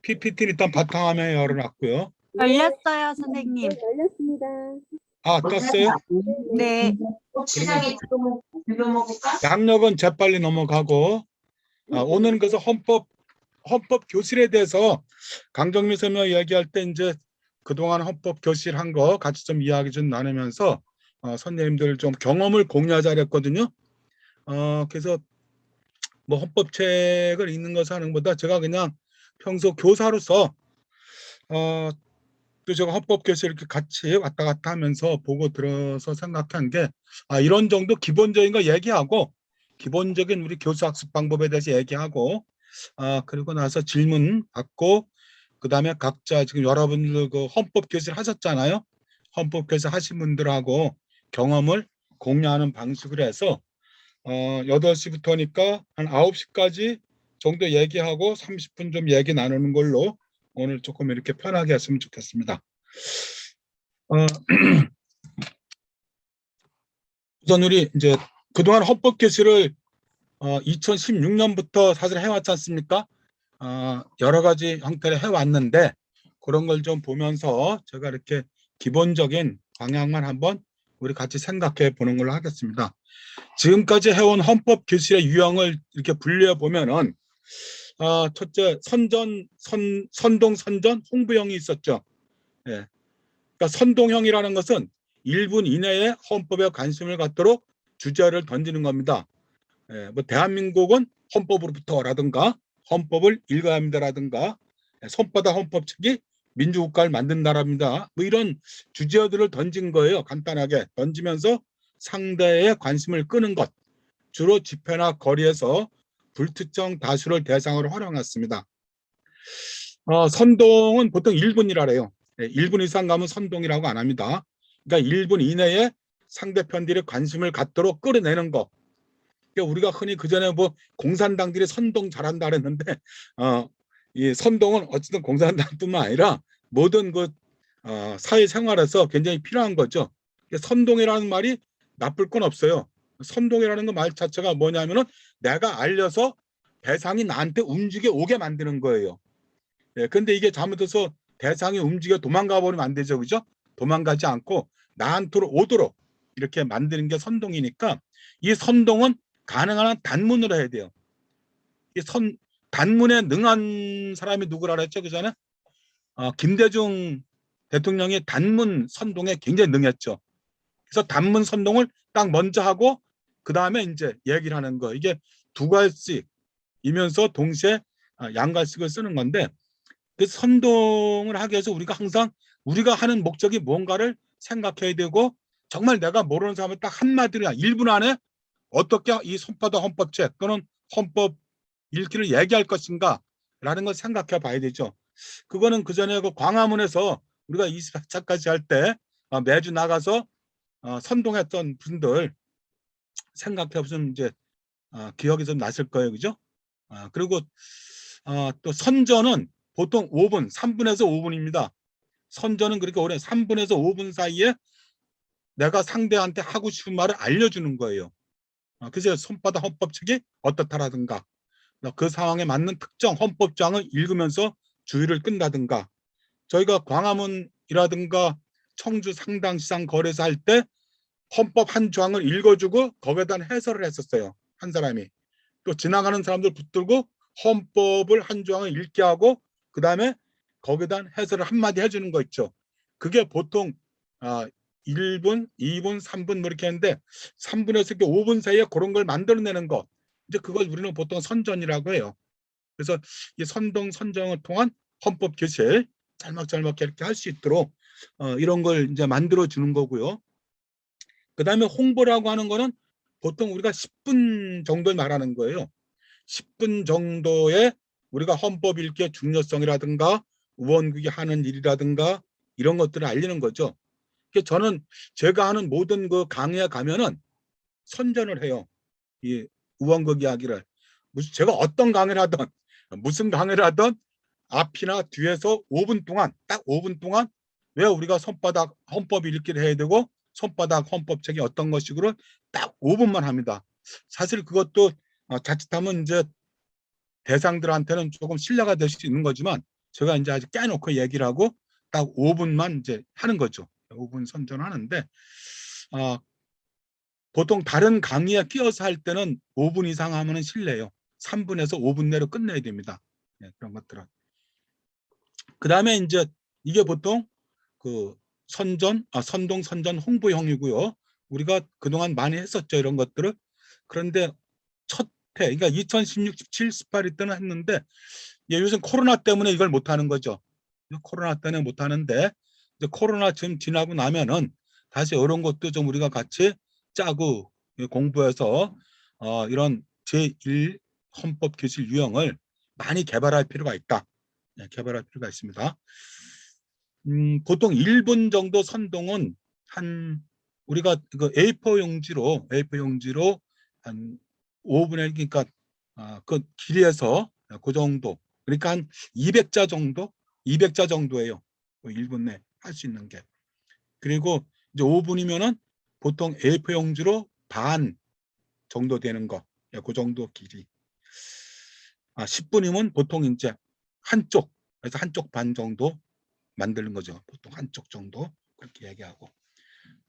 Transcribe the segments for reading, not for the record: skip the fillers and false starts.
PPT는 일단 바탕화면에 열어놨고요. 열렸어요, 선생님. 네, 열렸습니다. 아, 떴어요? 네. 고추장에 비벼 먹을까? 양력은 재빨리 넘어가고, 오늘은 그래서 헌법 교실에 대해서 강정미 선생님 이야기할 때 이제 그동안 헌법 교실 한 거 같이 좀 이야기 좀 나누면서 선생님들 좀 경험을 공유하자 그랬거든요. 그래서 뭐 헌법책을 읽는 것을 하는 것보다 제가 그냥 평소 교사로서 또 제가 헌법 교실 이렇게 같이 왔다 갔다 하면서 보고 들어서 생각한 게 이런 정도 기본적인 거 얘기하고 기본적인 우리 교수 학습 방법에 대해서 얘기하고 그리고 나서 질문 받고 그다음에 각자 지금 여러분들 그 헌법 교실 하셨잖아요. 헌법 교실 하신 분들하고 경험을 공유하는 방식으로 해서 8시부터니까 한 9시까지 정도 얘기하고 30분 좀 얘기 나누는 걸로 오늘 조금 이렇게 편하게 했으면 좋겠습니다. 우선 우리 이제 그동안 헌법 교실을 2016년부터 사실 해왔지 않습니까? 여러 가지 형태로 해왔는데 그런 걸 좀 보면서 제가 이렇게 기본적인 방향만 한번 우리 같이 생각해 보는 걸로 하겠습니다. 지금까지 해온 헌법 교실의 유형을 이렇게 분류해 보면은 첫째 선동 선전 홍보형이 있었죠. 예. 그러니까 선동형이라는 것은 1분 이내에 헌법에 관심을 갖도록 주제를 던지는 겁니다. 예, 뭐 대한민국은 헌법으로부터라든가 헌법을 읽어야 합니다라든가 손바닥 헌법책이 민주국가를 만든 나라입니다. 뭐 이런 주제들을 던진 거예요. 간단하게 던지면서 상대의 관심을 끄는 것. 주로 집회나 거리에서 불특정 다수를 대상으로 활용했습니다. 선동은 보통 1분이라래요. 1분 이상 가면 선동이라고 안 합니다. 그러니까 1분 이내에 상대편들의 관심을 갖도록 끌어내는 거. 그러니까 우리가 흔히 그전에 뭐 공산당들이 선동 잘한다 그랬는데 이 선동은 어쨌든 공산당뿐만 아니라 모든 그 사회생활에서 굉장히 필요한 거죠. 선동이라는 말이 나쁠 건 없어요. 선동이라는 그 말 자체가 뭐냐면은 내가 알려서 대상이 나한테 움직여 오게 만드는 거예요. 예, 근데 이게 잘못해서 대상이 움직여 도망가 버리면 안 되죠. 그죠? 도망가지 않고 나한테로 오도록 이렇게 만드는 게 선동이니까 이 선동은 가능한 한 단문으로 해야 돼요. 이 단문에 능한 사람이 누구라 그랬죠? 그전에? 김대중 대통령이 단문 선동에 굉장히 능했죠. 그래서 단문 선동을 딱 먼저 하고 그 다음에 이제 얘기를 하는 거. 이게 두 갈씩이면서 동시에 양갈씩을 쓰는 건데 그 선동을 하기 위해서 우리가 항상 우리가 하는 목적이 뭔가를 생각해야 되고 정말 내가 모르는 사람을 딱 한마디로 1분 안에 어떻게 이 손바닥 헌법책 또는 헌법 읽기를 얘기할 것인가 라는 걸 생각해 봐야 되죠. 그거는 그전에 그 광화문에서 우리가 24차까지 할 때 매주 나가서 선동했던 분들 생각해 보시면 이제 기억이 좀 나실 거예요. 그죠? 그리고 또 선전은 보통 5분, 3분에서 5분입니다. 선전은 그렇게 오래 3분에서 5분 사이에 내가 상대한테 하고 싶은 말을 알려주는 거예요. 그래서 손바닥 헌법책이 어떻다라든가 그 상황에 맞는 특정 헌법장을 읽으면서 주의를 끈다든가 저희가 광화문이라든가 청주 상당시장 거래소 할 때 헌법 한 조항을 읽어주고 거기에 대한 해설을 했었어요. 한 사람이. 또 지나가는 사람들 붙들고 헌법을 한 조항을 읽게 하고 그 다음에 거기에 대한 해설을 한마디 해주는 거 있죠. 그게 보통 1분, 2분, 3분 뭐 이렇게 했는데 3분에서 5분 사이에 그런 걸 만들어내는 거. 이제 그걸 우리는 보통 선전이라고 해요. 그래서 이 선정을 통한 헌법 교실 짤막짤막하게 이렇게 할 수 있도록 이런 걸 이제 만들어 주는 거고요. 그 다음에 홍보라고 하는 거는 보통 우리가 10분 정도를 말하는 거예요. 10분 정도의 우리가 헌법 읽기의 중요성이라든가 의원국이 하는 일이라든가 이런 것들을 알리는 거죠. 저는 제가 하는 모든 그 강의에 가면은 선전을 해요. 이 의원국 이야기를. 제가 어떤 강의를 하든 무슨 강의를 하든 앞이나 뒤에서 5분 동안 딱 5분 동안 왜 우리가 손바닥 헌법 읽기를 해야 되고 손바닥 헌법책이 어떤 것이고를 딱 5분만 합니다. 사실 그것도 자칫하면 이제 대상들한테는 조금 신뢰가 될 수 있는 거지만 제가 이제 아주 깨놓고 얘기를 하고 딱 5분만 이제 하는 거죠. 5분 선전하는데 보통 다른 강의에 끼어서 할 때는 5분 이상 하면은 실례요. 3분에서 5분 내로 끝내야 됩니다. 네, 그런 것들은. 그 다음에 이제 이게 보통 그 선동 선전 홍보형이고요. 우리가 그동안 많이 했었죠, 이런 것들을. 그런데 첫 해, 그러니까 2016, 17, 18 때는 했는데 요즘 코로나 때문에 이걸 못 하는 거죠. 코로나 때문에 못 하는데 이제 코로나 좀 지나고 나면은 다시 이런 것도 좀 우리가 같이 짜고 공부해서 이런 제1 헌법 교실 유형을 많이 개발할 필요가 있다. 네, 개발할 필요가 있습니다. 보통 1분 정도 선동은 한 우리가 그 A4 용지로 한 5분의 그러니까 그 길이에서 그 정도 그러니까 한 200자 정도예요. 1분 내 할 수 있는 게. 그리고 이제 5분이면은 보통 A4 용지로 반 정도 되는 거. 그 정도 길이. 10분이면 보통 이제 그래서 한쪽 반 정도 만드는 거죠. 보통 한쪽 정도 그렇게 얘기하고.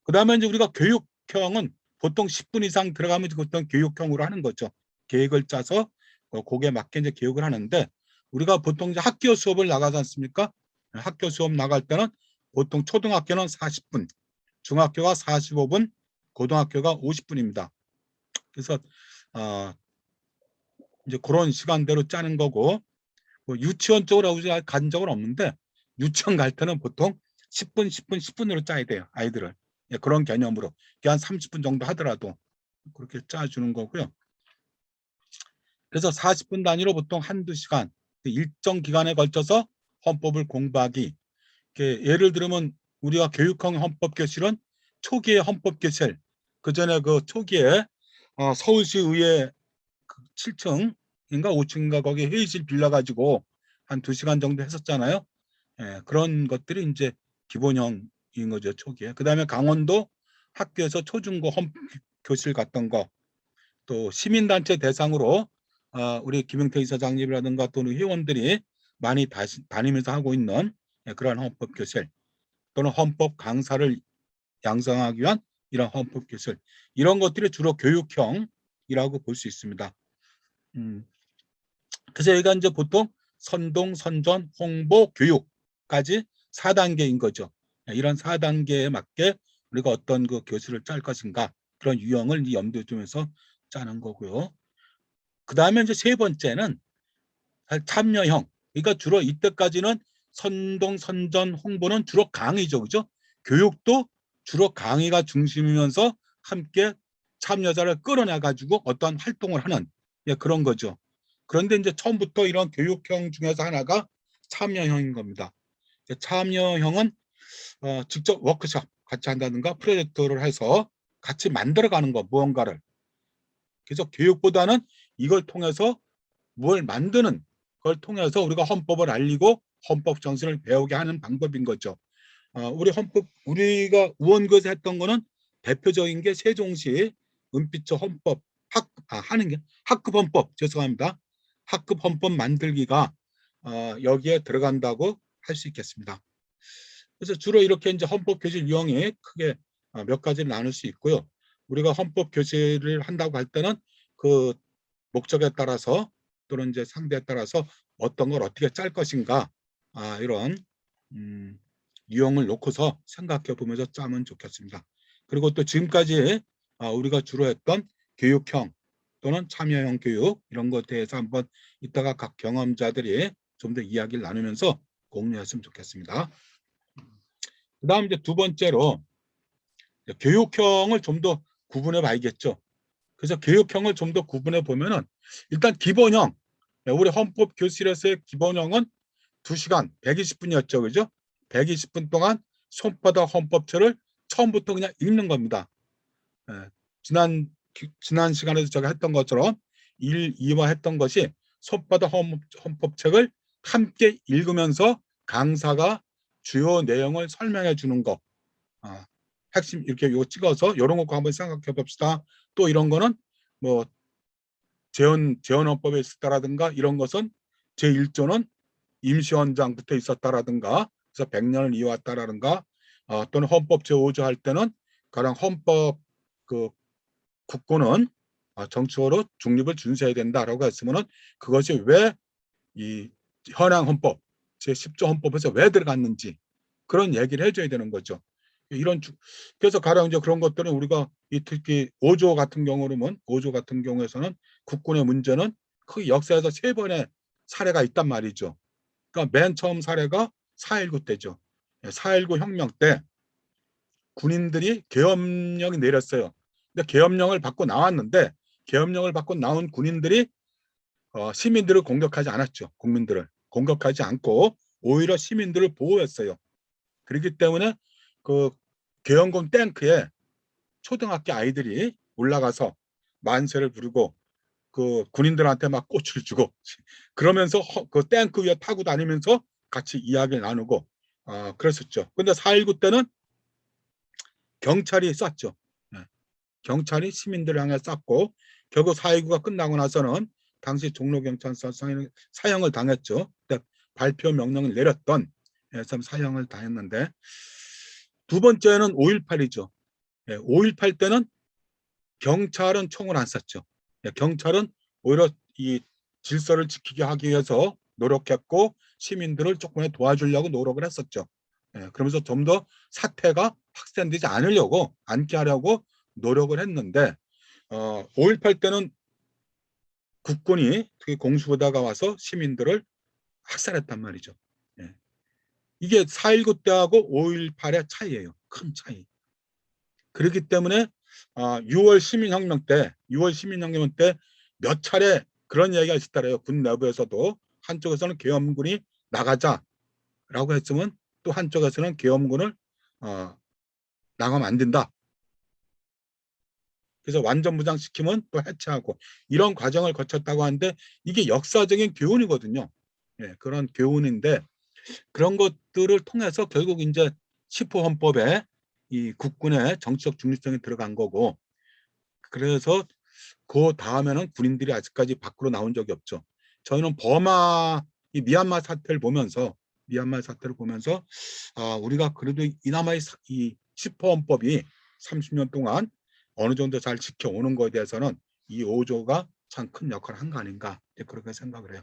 그다음에 이제 우리가 교육형은 보통 10분 이상 들어가면 보통 교육형으로 하는 거죠. 계획을 짜서 거기에 맞게 이제 교육을 하는데 우리가 보통 이제 학교 수업을 나가지 않습니까? 학교 수업 나갈 때는 보통 초등학교는 40분, 중학교가 45분, 고등학교가 50분입니다. 그래서 이제 그런 시간대로 짜는 거고 뭐 유치원 쪽으로 간 적은 없는데 유치원 갈 때는 보통 10분으로 짜야 돼요. 아이들을. 그런 개념으로. 한 30분 정도 하더라도 그렇게 짜주는 거고요. 그래서 40분 단위로 보통 한두 시간 일정 기간에 걸쳐서 헌법을 공부하기. 예를 들면 우리가 교육형 헌법교실은 초기의 헌법교실 그 전에 그 초기에 서울시 의회 7층인가 5층인가 거기 회의실 빌려가지고 한 2시간 정도 했었잖아요. 그런 것들이 이제 기본형인 거죠, 초기에. 그 다음에 강원도 학교에서 초중고 교실 갔던 거, 또 시민단체 대상으로 우리 김영태 이사장님이라든가 또는 회원들이 많이 다니면서 하고 있는 그러한 헌법교실 또는 헌법 강사를 양성하기 위한 이런 헌법교실 이런 것들이 주로 교육형이라고 볼 수 있습니다. 그래서 여기가 이제 보통 선동, 선전, 홍보, 교육까지 4단계인 거죠. 이런 4단계에 맞게 우리가 어떤 그 교실을 짤 것인가 그런 유형을 염두에 두면서 짜는 거고요. 그 다음에 이제 세 번째는 참여형. 그러니까 주로 이때까지는 선동, 선전, 홍보는 주로 강의죠, 그죠? 교육도 주로 강의가 중심이면서 함께 참여자를 끌어내가지고 어떤 활동을 하는 그런 거죠. 그런데 이제 처음부터 이런 교육형 중에서 하나가 참여형인 겁니다. 참여형은 직접 워크숍 같이 한다든가 프로젝트를 해서 같이 만들어가는 거 무언가를. 그래서 교육보다는 이걸 통해서 뭘 만드는 걸 통해서 우리가 헌법을 알리고 헌법 정신을 배우게 하는 방법인 거죠. 우리가 우원교에서 했던 거는 대표적인 게 세종시 은피처 헌법 하는 게 학급 헌법 죄송합니다. 학급 헌법 만들기가 여기에 들어간다고 할 수 있겠습니다. 그래서 주로 이렇게 이제 헌법 교실 유형이 크게 몇 가지를 나눌 수 있고요. 우리가 헌법 교실을 한다고 할 때는 그 목적에 따라서 또는 이제 상대에 따라서 어떤 걸 어떻게 짤 것인가 이런 유형을 놓고서 생각해 보면서 짜면 좋겠습니다. 그리고 또 지금까지 우리가 주로 했던 교육형 또는 참여형 교육 이런 것에 대해서 한번 이따가 각 경험자들이 좀 더 이야기를 나누면서 공유했으면 좋겠습니다. 그 다음 이제 두 번째로 교육형을 좀 더 구분해 봐야겠죠. 그래서 교육형을 좀 더 구분해 보면은 일단 기본형 우리 헌법 교실에서의 기본형은 2시간 120분이었죠. 그죠? 120분 동안 손바닥 헌법책을 처음부터 그냥 읽는 겁니다. 지난 시간에도 제가 했던 것처럼 1, 2화 했던 것이 손바닥 헌법책을 함께 읽으면서 강사가 주요 내용을 설명해 주는 거. 핵심 이렇게 요 찍어서 이런 거 한번 생각해 봅시다. 또 이런 거는 뭐 재헌헌법에 있었다라든가 이런 것은 제1조는 임시원장 붙어 있었다라든가 그래서 100년을 이어왔다라든가 또는 헌법 제5조 할 때는 가령 헌법 그 국고는 정치적으로 중립을 준수해야 된다라고 했으면은 그것이 왜 이 현행 헌법 제10조 헌법에서 왜 들어갔는지 그런 얘기를 해줘야 되는 거죠. 그래서 가령 이제 그런 것들은 우리가 특히 5조 같은 경우는 5조 같은 경우에서는 국군의 문제는 그 역사에서 3번의 사례가 있단 말이죠. 그러니까 맨 처음 사례가 4.19 때죠. 4.19 혁명 때 군인들이 계엄령이 내렸어요. 근데 계엄령을 받고 나왔는데 계엄령을 받고 나온 군인들이 시민들을 공격하지 않았죠. 국민들을 공격하지 않고 오히려 시민들을 보호했어요. 그렇기 때문에 그 계엄군 탱크에 초등학교 아이들이 올라가서 만세를 부르고 그 군인들한테 막 꽃을 주고 그러면서 그 탱크 위에 타고 다니면서 같이 이야기를 나누고 그랬었죠. 근데 4.19 때는 경찰이 쐈죠. 경찰이 시민들을 향해 쐈고 결국 4.19가 끝나고 나서는 당시 종로경찰서 사형을 당했죠. 그때 발표 명령을 내렸던 사형을 당했는데 두 번째는 5.18이죠. 5.18 때는 경찰은 총을 안 쐈죠. 경찰은 오히려 이 질서를 지키게 하기 위해서 노력했고 시민들을 조금에 도와주려고 노력을 했었죠. 그러면서 좀 더 사태가 확산되지 않게 하려고 노력을 했는데 5.18 때는 국군이 특히 공수부대가 와서 시민들을 학살했단 말이죠. 이게 4.19 때하고 5.18의 차이예요. 큰 차이. 그렇기 때문에 6월 시민혁명 때 몇 차례 그런 이야기가 있었더래요. 군 내부에서도 한쪽에서는 계엄군이 나가자라고 했으면 또 한쪽에서는 계엄군을 나가면 안 된다. 그래서 완전 무장시키면 또 해체하고 이런 과정을 거쳤다고 하는데 이게 역사적인 교훈이거든요. 그런 교훈인데 그런 것들을 통해서 결국 이제 10호 헌법에 이 국군의 정치적 중립성이 들어간 거고 그래서 그 다음에는 군인들이 아직까지 밖으로 나온 적이 없죠. 저희는 이 미얀마 사태를 보면서 우리가 그래도 이나마 이 10호 헌법이 30년 동안 어느 정도 잘 지켜오는 거에 대해서는 이 5조가 참 큰 역할을 한 거 아닌가 그렇게 생각을 해요.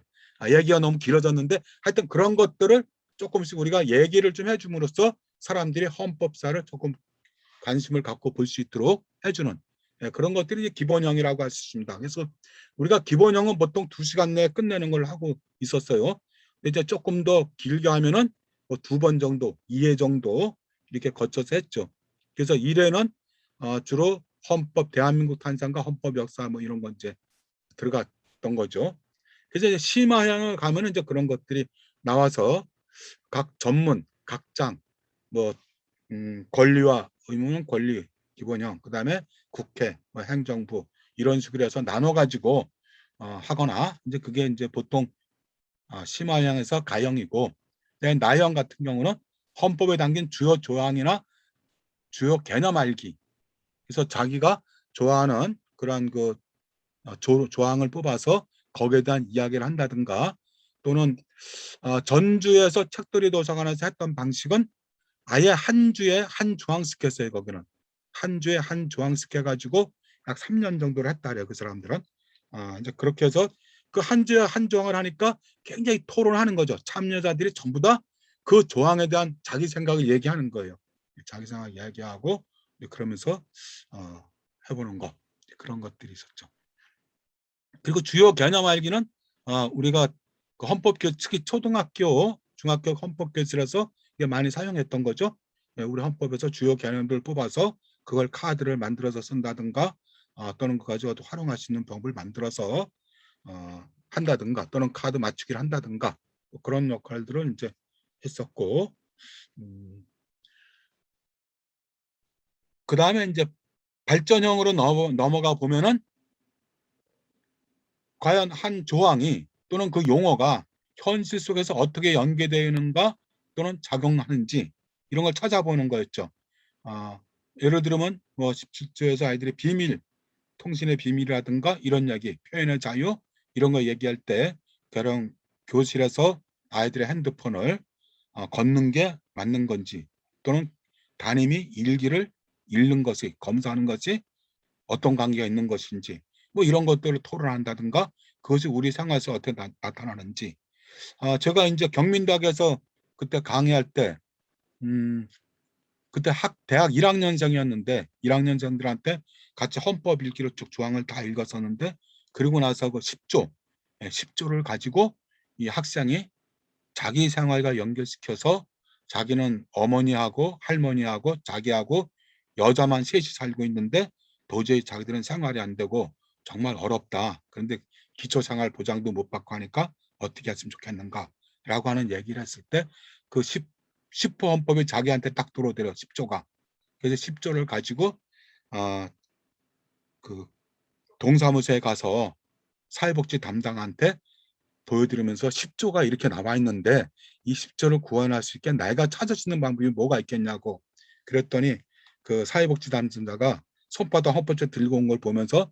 얘기가 너무 길어졌는데 하여튼 그런 것들을 조금씩 우리가 얘기를 좀 해줌으로써 사람들이 헌법사를 조금 관심을 갖고 볼 수 있도록 해주는 그런 것들이 이제 기본형이라고 할 수 있습니다. 그래서 우리가 기본형은 보통 2시간 내에 끝내는 걸 하고 있었어요. 이제 조금 더 길게 하면은 뭐 2번 정도, 2회 정도 이렇게 거쳐서 했죠. 그래서 1회는 주로 헌법, 대한민국 탄생과 헌법 역사 뭐 이런 건 이제 들어갔던 거죠. 그래서 이제 심화형을 가면은 이제 그런 것들이 나와서 각 전문, 각 장, 뭐 권리와 의무는 권리, 기본형, 그 다음에 국회, 뭐 행정부 이런 식으로 해서 나눠 가지고 하거나 이제 그게 이제 보통 심화형에서 가형이고 나형 같은 경우는 헌법에 담긴 주요 조항이나 주요 개념 알기. 그래서 자기가 좋아하는 그런 그 조항을 뽑아서 거기에 대한 이야기를 한다든가 또는 전주에서 책들이 도서관에서 했던 방식은 아예 한 주에 한 조항씩 했어요. 거기는 한 주에 한 조항씩 해가지고 약 3년 정도를 했다래요. 그 사람들은 이제 그렇게 해서 그 한 주에 한 조항을 하니까 굉장히 토론하는 거죠. 참여자들이 전부 다 그 조항에 대한 자기 생각을 얘기하는 거예요. 자기 생각 이야기하고 그러면서 해보는 거 그런 것들이 있었죠. 그리고 주요 개념 알기는 우리가 그 헌법교 특히 초등학교, 중학교 헌법교실에서 이게 많이 사용했던 거죠. 우리 헌법에서 주요 개념들을 뽑아서 그걸 카드를 만들어서 쓴다든가 또는 그거 가지고 활용할 수 있는 방법을 만들어서 한다든가 또는 카드 맞추기를 한다든가 뭐 그런 역할들을 이제 했었고 그 다음에 이제 발전형으로 넘어가 보면은 과연 한 조항이 또는 그 용어가 현실 속에서 어떻게 연계되는가 또는 작용하는지 이런 걸 찾아보는 거였죠. 예를 들면 뭐 17조에서 아이들이 비밀, 통신의 비밀이라든가 이런 얘기, 표현의 자유 이런 거 얘기할 때 가령 교실에서 아이들의 핸드폰을 걷는 게 맞는 건지, 또는 담임이 일기를 읽는 것이, 검사하는 것이 어떤 관계가 있는 것인지, 뭐 이런 것들을 토론한다든가, 그것이 우리 생활에서 어떻게 나타나는지. 제가 이제 경민대학에서 그때 강의할 때, 그때 대학 1학년생이었는데 1학년생들한테 같이 헌법 읽기로 쭉 조항을 다 읽었었는데, 그리고 나서 그 10조, 10조를 가지고 이 학생이 자기 생활과 연결시켜서 자기는 어머니하고 할머니하고 자기하고 여자만 셋이 살고 있는데 도저히 자기들은 생활이 안 되고 정말 어렵다. 그런데 기초생활보장도 못 받고 하니까 어떻게 했으면 좋겠는가 라고 하는 얘기를 했을 때, 그 10호 헌법이 자기한테 딱 들어오더래요. 10조가. 그래서 10조를 가지고 그 동사무소에 가서 사회복지 담당한테 보여드리면서 10조가 이렇게 나와 있는데 이 10조를 구원할 수 있게 내가 찾을 수 있는 방법이 뭐가 있겠냐고 그랬더니, 그 사회복지 담당자가 손바닥 헌법제 들고 온 걸 보면서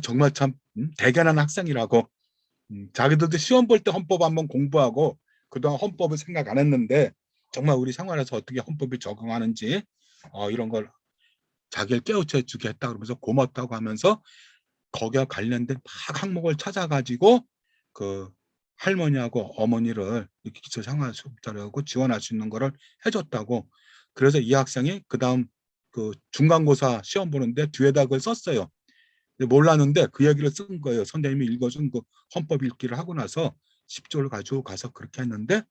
정말 참 대견한 학생이라고, 자기들도 시험 볼 때 헌법 한번 공부하고 그동안 헌법을 생각 안 했는데 정말 우리 생활에서 어떻게 헌법이 적용하는지 이런 걸 자기를 깨우쳐 주게 했다 그러면서 고맙다고 하면서 거기와 관련된 막 항목을 찾아가지고 그 할머니하고 어머니를 이렇게 기초생활수급자라고 지원할 수 있는 거를 해줬다고. 그래서 이 학생이 그 다음 그 중간고사 시험 보는데 뒤에다 그걸 썼어요. 근데 몰랐는데 그 얘기를 쓴 거예요. 선생님이 읽어준 그 헌법 읽기를 하고 나서 10조를 가지고 가서 그렇게 했는데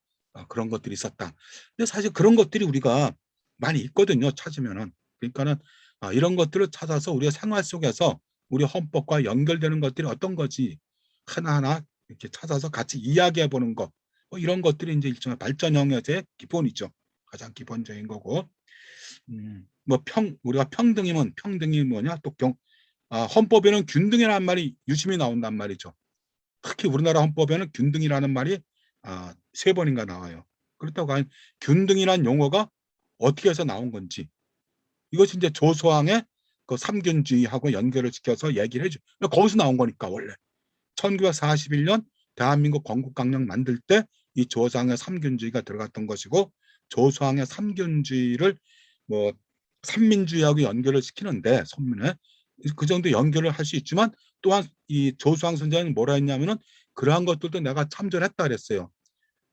그런 것들이 있었다. 근데 사실 그런 것들이 우리가 많이 있거든요. 찾으면은. 그러니까는 이런 것들을 찾아서 우리의 생활 속에서 우리 헌법과 연결되는 것들이 어떤 거지 하나하나 이렇게 찾아서 같이 이야기해 보는 것, 이런 것들이 이제 일종의 발전 영역의 기본이죠. 가장 기본적인 거고, 우리가 평등이 뭐냐, 또 헌법에는 균등이라는 말이 유심히 나온단 말이죠. 특히 우리나라 헌법에는 균등이라는 말이 3번인가 나와요. 그렇다고 하면 균등이라는 용어가 어떻게 해서 나온 건지, 이것이 이제 조소왕의 그 삼균주의하고 연결을 시켜서 얘기를 해줘. 거기서 나온 거니까. 원래 1941년 대한민국 건국강령 만들 때 이 조소왕의 삼균주의가 들어갔던 것이고, 조소왕의 삼균주의를 뭐 삼민주의하고 연결을 시키는데, 선민에 그 정도 연결을 할 수 있지만, 또한 이 조수왕 선생은 뭐라 했냐면은 그러한 것들도 내가 참전했다 그랬어요.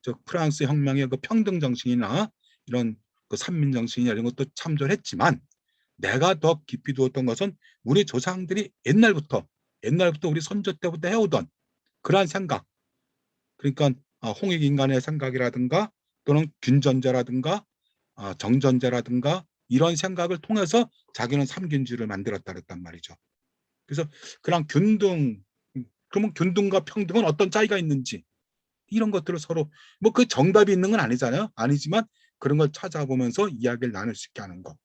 저 프랑스 혁명의 그 평등 정신이나 이런 그 삼민 정신이나 이런 것도 참전했지만, 내가 더 깊이 두었던 것은 우리 조상들이 옛날부터 우리 선조 때부터 해오던 그러한 생각, 그러니까 홍익인간의 생각이라든가 또는 균전제라든가 정전제라든가 이런 생각을 통해서 자기는 삼균주의를 만들었다 그랬단 말이죠. 그래서 그냥 그러면 균등과 평등은 어떤 차이가 있는지, 이런 것들을 서로 뭐 그 정답이 있는 건 아니잖아요. 아니지만 그런 걸 찾아보면서 이야기를 나눌 수 있게 하는 거.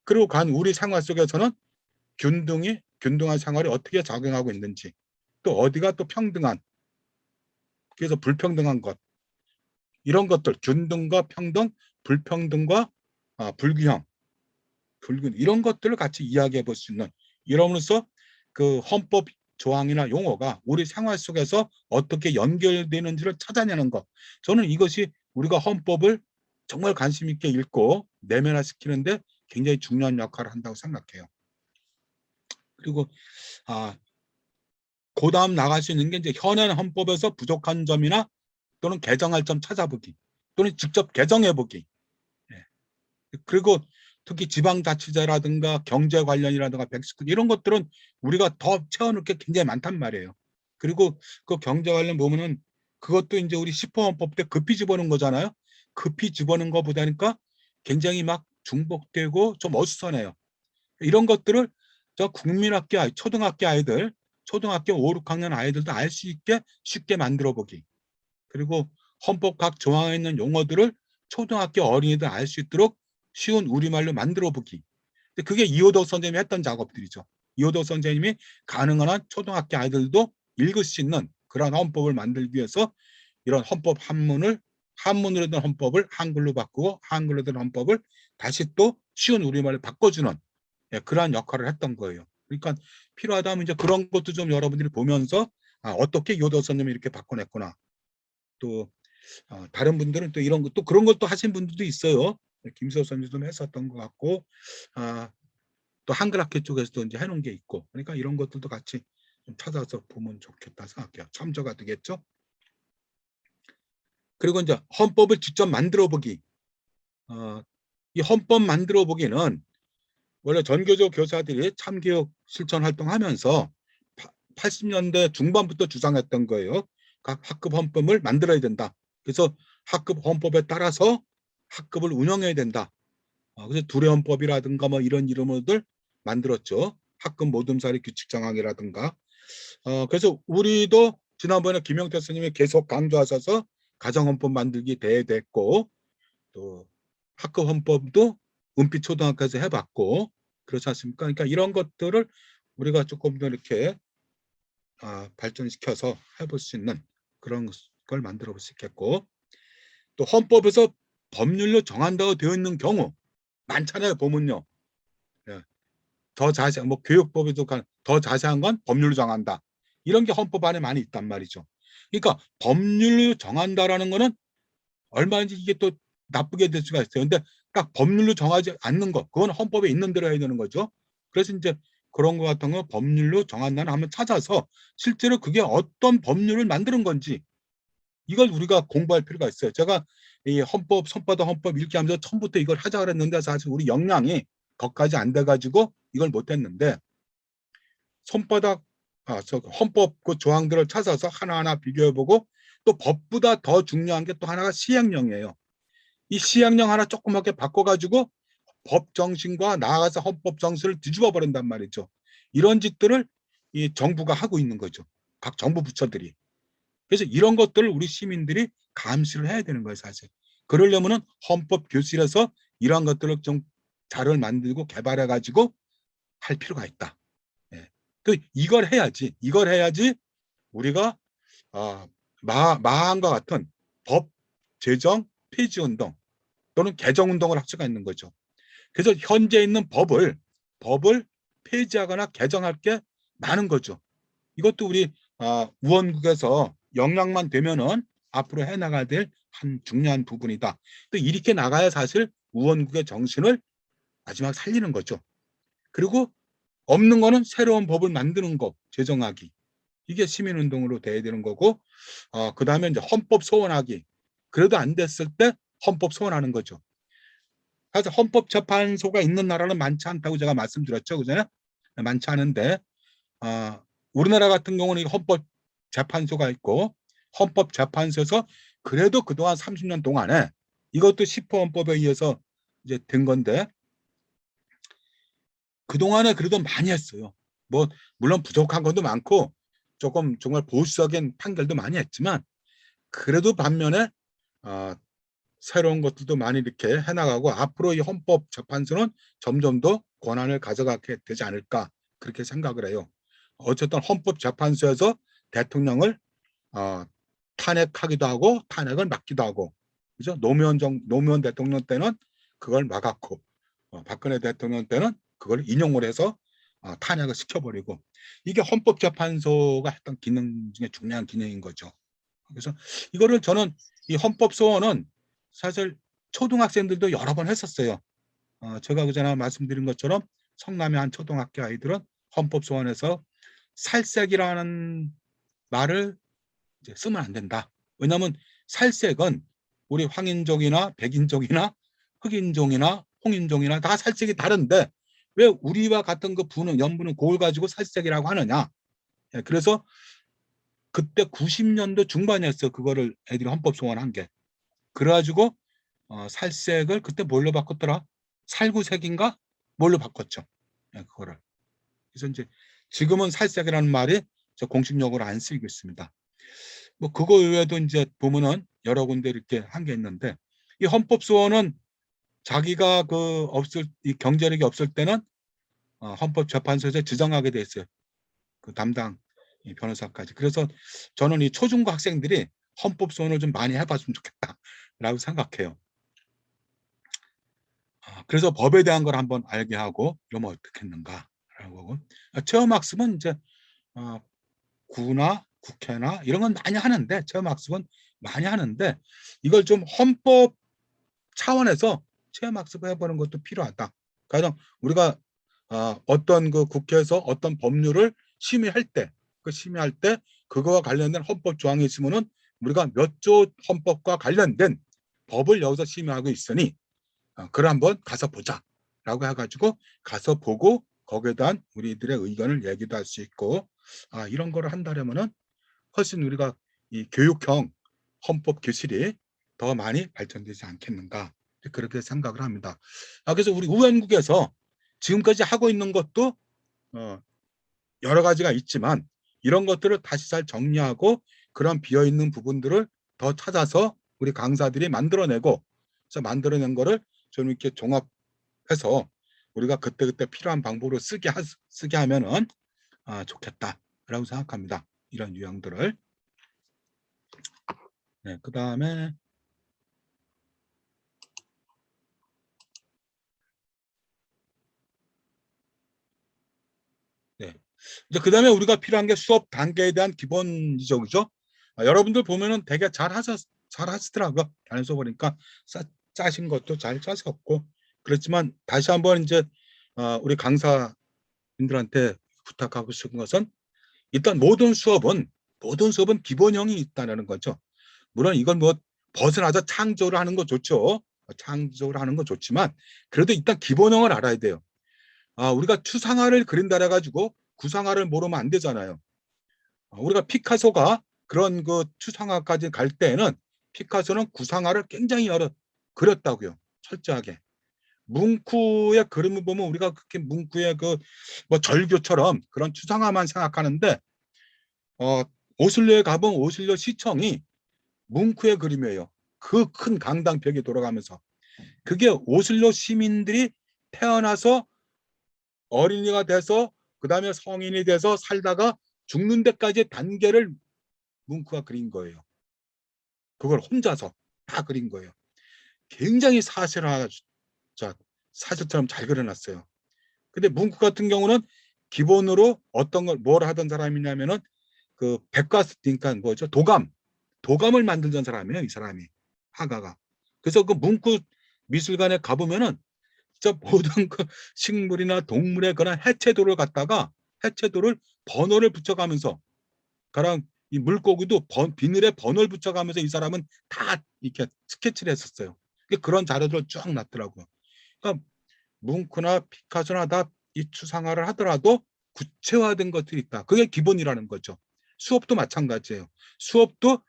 그리고 우리 생활 속에서는 균등한 생활이 어떻게 작용하고 있는지, 또 어디가 또 평등한, 그래서 불평등한 것, 이런 것들, 균등과 평등, 불평등과 불균형, 이런 것들을 같이 이야기해 볼 수 있는, 이러면서 그 헌법 조항이나 용어가 우리 생활 속에서 어떻게 연결되는지를 찾아내는 것. 저는 이것이 우리가 헌법을 정말 관심 있게 읽고 내면화시키는데 굉장히 중요한 역할을 한다고 생각해요. 그리고 그 다음 나갈 수 있는 게 이제 현행 헌법에서 부족한 점이나 또는 개정할 점 찾아보기, 또는 직접 개정해보기. 그리고 특히 지방자치제라든가 경제 관련이라든가 백스크 이런 것들은 우리가 더 채워넣을 게 굉장히 많단 말이에요. 그리고 그 경제 관련 보면은 그것도 이제 우리 10호 헌법 때 급히 집어넣은 거잖아요. 급히 집어넣은 거 보다니까 굉장히 막 중복되고 좀 어수선해요. 이런 것들을 저 국민학교 초등학교 아이들, 초등학교 5, 6학년 아이들도 알 수 있게 쉽게 만들어 보기. 그리고 헌법 각 조항에 있는 용어들을 초등학교 어린이들 알 수 있도록 쉬운 우리말로 만들어 보기. 그게 이호덕 선생님이 했던 작업들이죠. 이호덕 선생님이 가능한 한 초등학교 아이들도 읽을 수 있는 그런 헌법을 만들기 위해서 이런 헌법 한문으로 된 헌법을 한글로 바꾸고 한글로 된 헌법을 다시 또 쉬운 우리말로 바꿔주는 그러한 역할을 했던 거예요. 그러니까 필요하다면 이제 그런 것도 좀 여러분들이 보면서 어떻게 이호덕 선생님이 이렇게 바꿔냈구나. 또 다른 분들은 또 이런 것 또 그런 것도 하신 분들도 있어요. 김수호 선생님도 했었던 것 같고 또 한글학회 쪽에서도 이제 해놓은 게 있고 그러니까 이런 것들도 같이 좀 찾아서 보면 좋겠다 생각해요. 첨저가 되겠죠. 그리고 이제 헌법을 직접 만들어 보기. 이 헌법 만들어 보기는 원래 전교조 교사들이 참교육 실천 활동하면서 80년대 중반부터 주장했던 거예요. 각 학급 헌법을 만들어야 된다. 그래서 학급 헌법에 따라서 학급을 운영해야 된다. 그래서 두례헌법이라든가 뭐 이런 이름들 만들었죠. 학급 모둠살이 규칙 정항이라든가. 그래서 우리도 지난번에 김영태 스님이 계속 강조하셔서 가정헌법 만들기 대회도 했고 또 학급 헌법도 은빛초등학교에서 해봤고 그렇지 않습니까? 그러니까 이런 것들을 우리가 조금 더 이렇게 발전시켜서 해볼 수 있는 그런 걸 만들어 볼 수 있겠고 또 헌법에서 법률로 정한다고 되어 있는 경우 많잖아요. 보면요. 예. 더 자세한 뭐 교육법에도 더 자세한 건 법률로 정한다. 이런 게 헌법 안에 많이 있단 말이죠. 그러니까 법률로 정한다라는 거는 얼마든지 이게 또 나쁘게 될 수가 있어요. 근데 딱 법률로 정하지 않는 것, 그건 헌법에 있는 대로 해야 되는 거죠. 그래서 이제 그런 것 같은 거 법률로 정한다는 한번 찾아서 실제로 그게 어떤 법률을 만드는 건지 이걸 우리가 공부할 필요가 있어요. 제가 이 헌법, 손바닥 헌법 읽기 하면서 처음부터 이걸 하자 그랬는데 사실 우리 역량이 거기까지 안 돼가지고 이걸 못했는데 손바닥 헌법 그 조항들을 찾아서 하나하나 비교해보고 또 법보다 더 중요한 게 또 하나가 시행령이에요. 이 시행령 하나 조그맣게 바꿔가지고 법 정신과 나아가서 헌법 정신을 뒤집어 버린단 말이죠. 이런 짓들을 이 정부가 하고 있는 거죠. 각 정부 부처들이. 그래서 이런 것들을 우리 시민들이 감시를 해야 되는 거예요, 사실. 그러려면은 헌법 교실에서 이러한 것들을 좀 자료를 만들고 개발해 가지고 할 필요가 있다. 예. 이걸 해야지 우리가 마항과 같은 법 제정 폐지 운동 또는 개정 운동을 할 수가 있는 거죠. 그래서 현재 있는 법을 폐지하거나 개정할 게 많은 거죠. 이것도 우리 우원국에서 역량만 되면은 앞으로 해나가야 될 한 중요한 부분이다. 또 이렇게 나가야 사실 우원국의 정신을 마지막 살리는 거죠. 그리고 없는 거는 새로운 법을 만드는 거, 제정하기. 이게 시민운동으로 돼야 되는 거고 그 다음에 이제 헌법 소원하기. 그래도 안 됐을 때 헌법 소원하는 거죠. 사실 헌법재판소가 있는 나라는 많지 않다고 제가 말씀드렸죠. 그잖아요. 많지 않은데 우리나라 같은 경우는 헌법재판소가 있고 헌법재판소에서 그래도 그동안 30년 동안에 이것도 10호 헌법에 의해서 이제 된 건데 그동안에 그래도 많이 했어요. 뭐 물론 부족한 것도 많고 조금 정말 보수적인 판결도 많이 했지만 그래도 반면에 새로운 것들도 많이 이렇게 해나가고 앞으로 이 헌법재판소는 점점 더 권한을 가져가게 되지 않을까 그렇게 생각을 해요. 어쨌든 헌법재판소에서 대통령을 탄핵하기도 하고 탄핵을 막기도 하고 그죠? 노무현 대통령 때는 그걸 막았고 박근혜 대통령 때는 그걸 인용을 해서 탄핵을 시켜버리고 이게 헌법재판소가 했던 기능 중에 중요한 기능인 거죠. 그래서 이거를 저는 이 헌법소원은 사실 초등학생들도 여러 번 했었어요. 제가 그전에 말씀드린 것처럼 성남의 한 초등학교 아이들은 헌법소원에서 살색이라는 말을 이제 쓰면 안 된다. 왜냐하면 살색은 우리 황인종이나 백인종이나 흑인종이나 홍인종이나 다 살색이 다른데 왜 우리와 같은 그 분은 연분은 그걸 가지고 살색이라고 하느냐. 그래서 그때 90년도 중반이었어요. 그거를 애들이 헌법소원한 게. 그래가지고 살색을 그때 뭘로 바꿨더라? 살구색인가? 뭘로 바꿨죠. 그거를. 그래서 이제 지금은 살색이라는 말이 공식용어로 안 쓰이고 있습니다. 뭐 그거 외에도 이제 보면은 여러 군데 이렇게 한 게 있는데 이 헌법소원은 자기가 이 경제력이 없을 때는 헌법재판소에서 지정하게 돼 있어요. 그 담당 변호사까지. 그래서 저는 이 초중고 학생들이 헌법소원을 좀 많이 해봤으면 좋겠다라고 생각해요. 그래서 법에 대한 걸 한번 알게 하고 이러면 어떻겠는가라고. 체험학습은 이제 구나 국회나 이런 건 많이 하는데 체험학습은 많이 하는데 이걸 좀 헌법 차원에서 체험학습을 해보는 것도 필요하다. 가령 우리가 어떤 그 국회에서 어떤 법률을 심의할 때, 그 심의할 때 그거와 관련된 헌법 조항이 있으면은 우리가 몇 조 헌법과 관련된 법을 여기서 심의하고 있으니 그걸 한번 가서 보자라고 해가지고 가서 보고 거기에 대한 우리들의 의견을 얘기도 할 수 있고 이런 거를 한다면은 훨씬 우리가 이 교육형 헌법 교실이 더 많이 발전되지 않겠는가 그렇게 생각을 합니다. 그래서 우리 우연국에서 지금까지 하고 있는 것도 여러 가지가 있지만 이런 것들을 다시 잘 정리하고 그런 비어있는 부분들을 더 찾아서 우리 강사들이 만들어내고 그래서 만들어낸 거를 좀 이렇게 종합해서 우리가 그때그때 필요한 방법으로 쓰게 하면은 좋겠다라고 생각합니다. 이런 유형들을. 네, 그 다음에 네. 이제 그 다음에 우리가 필요한 게 수업 단계에 대한 기본적이죠. 여러분들 보면은 되게 잘 하시더라고요. 안에서 보니까 짜신 것도 잘 짜셨고 그렇지만 다시 한번 이제 우리 강사님들한테 부탁하고 싶은 것은 일단 모든 수업은 기본형이 있다는 거죠. 물론 이건 뭐 벗어나서 창조를 하는 거 좋죠. 창조를 하는 거 좋지만 그래도 일단 기본형을 알아야 돼요. 우리가 추상화를 그린다 해가지고 구상화를 모르면 안 되잖아요. 우리가 피카소가 그런 그 추상화까지 갈 때에는 피카소는 구상화를 굉장히 그렸다고요. 철저하게. 뭉크의 그림을 보면 우리가 그렇게 뭉크의 그 뭐 절교처럼 그런 추상화만 생각하는데 오슬로에 가본 오슬로 시청이 뭉크의 그림이에요. 그 큰 강당벽이 돌아가면서 그게 오슬로 시민들이 태어나서 어린이가 돼서 그 다음에 성인이 돼서 살다가 죽는 데까지 단계를 뭉크가 그린 거예요. 그걸 혼자서 다 그린 거예요. 굉장히 사실처럼 잘 그려놨어요. 근데 뭉크 같은 경우는 기본으로 어떤 걸 뭘 하던 사람이냐면은 그 그러니까 뭐죠? 도감을 만들던 사람이에요. 이 사람이 화가가. 그래서 그 뭉크 미술관에 가보면은 진짜 모든 그 식물이나 동물의 그런 해체도를 갖다가 해체도를 번호를 붙여가면서 가랑 이 물고기도 비늘에 번호를 붙여가면서 이 사람은 다 이렇게 스케치를 했었어요. 그런 자료들 쭉 놨더라고요. 그러니까 뭉크나 피카소나 다 이 추상화를 하더라도 구체화된 것들이 있다. 그게 기본이라는 거죠. 수업도 마찬가지예요. 수업도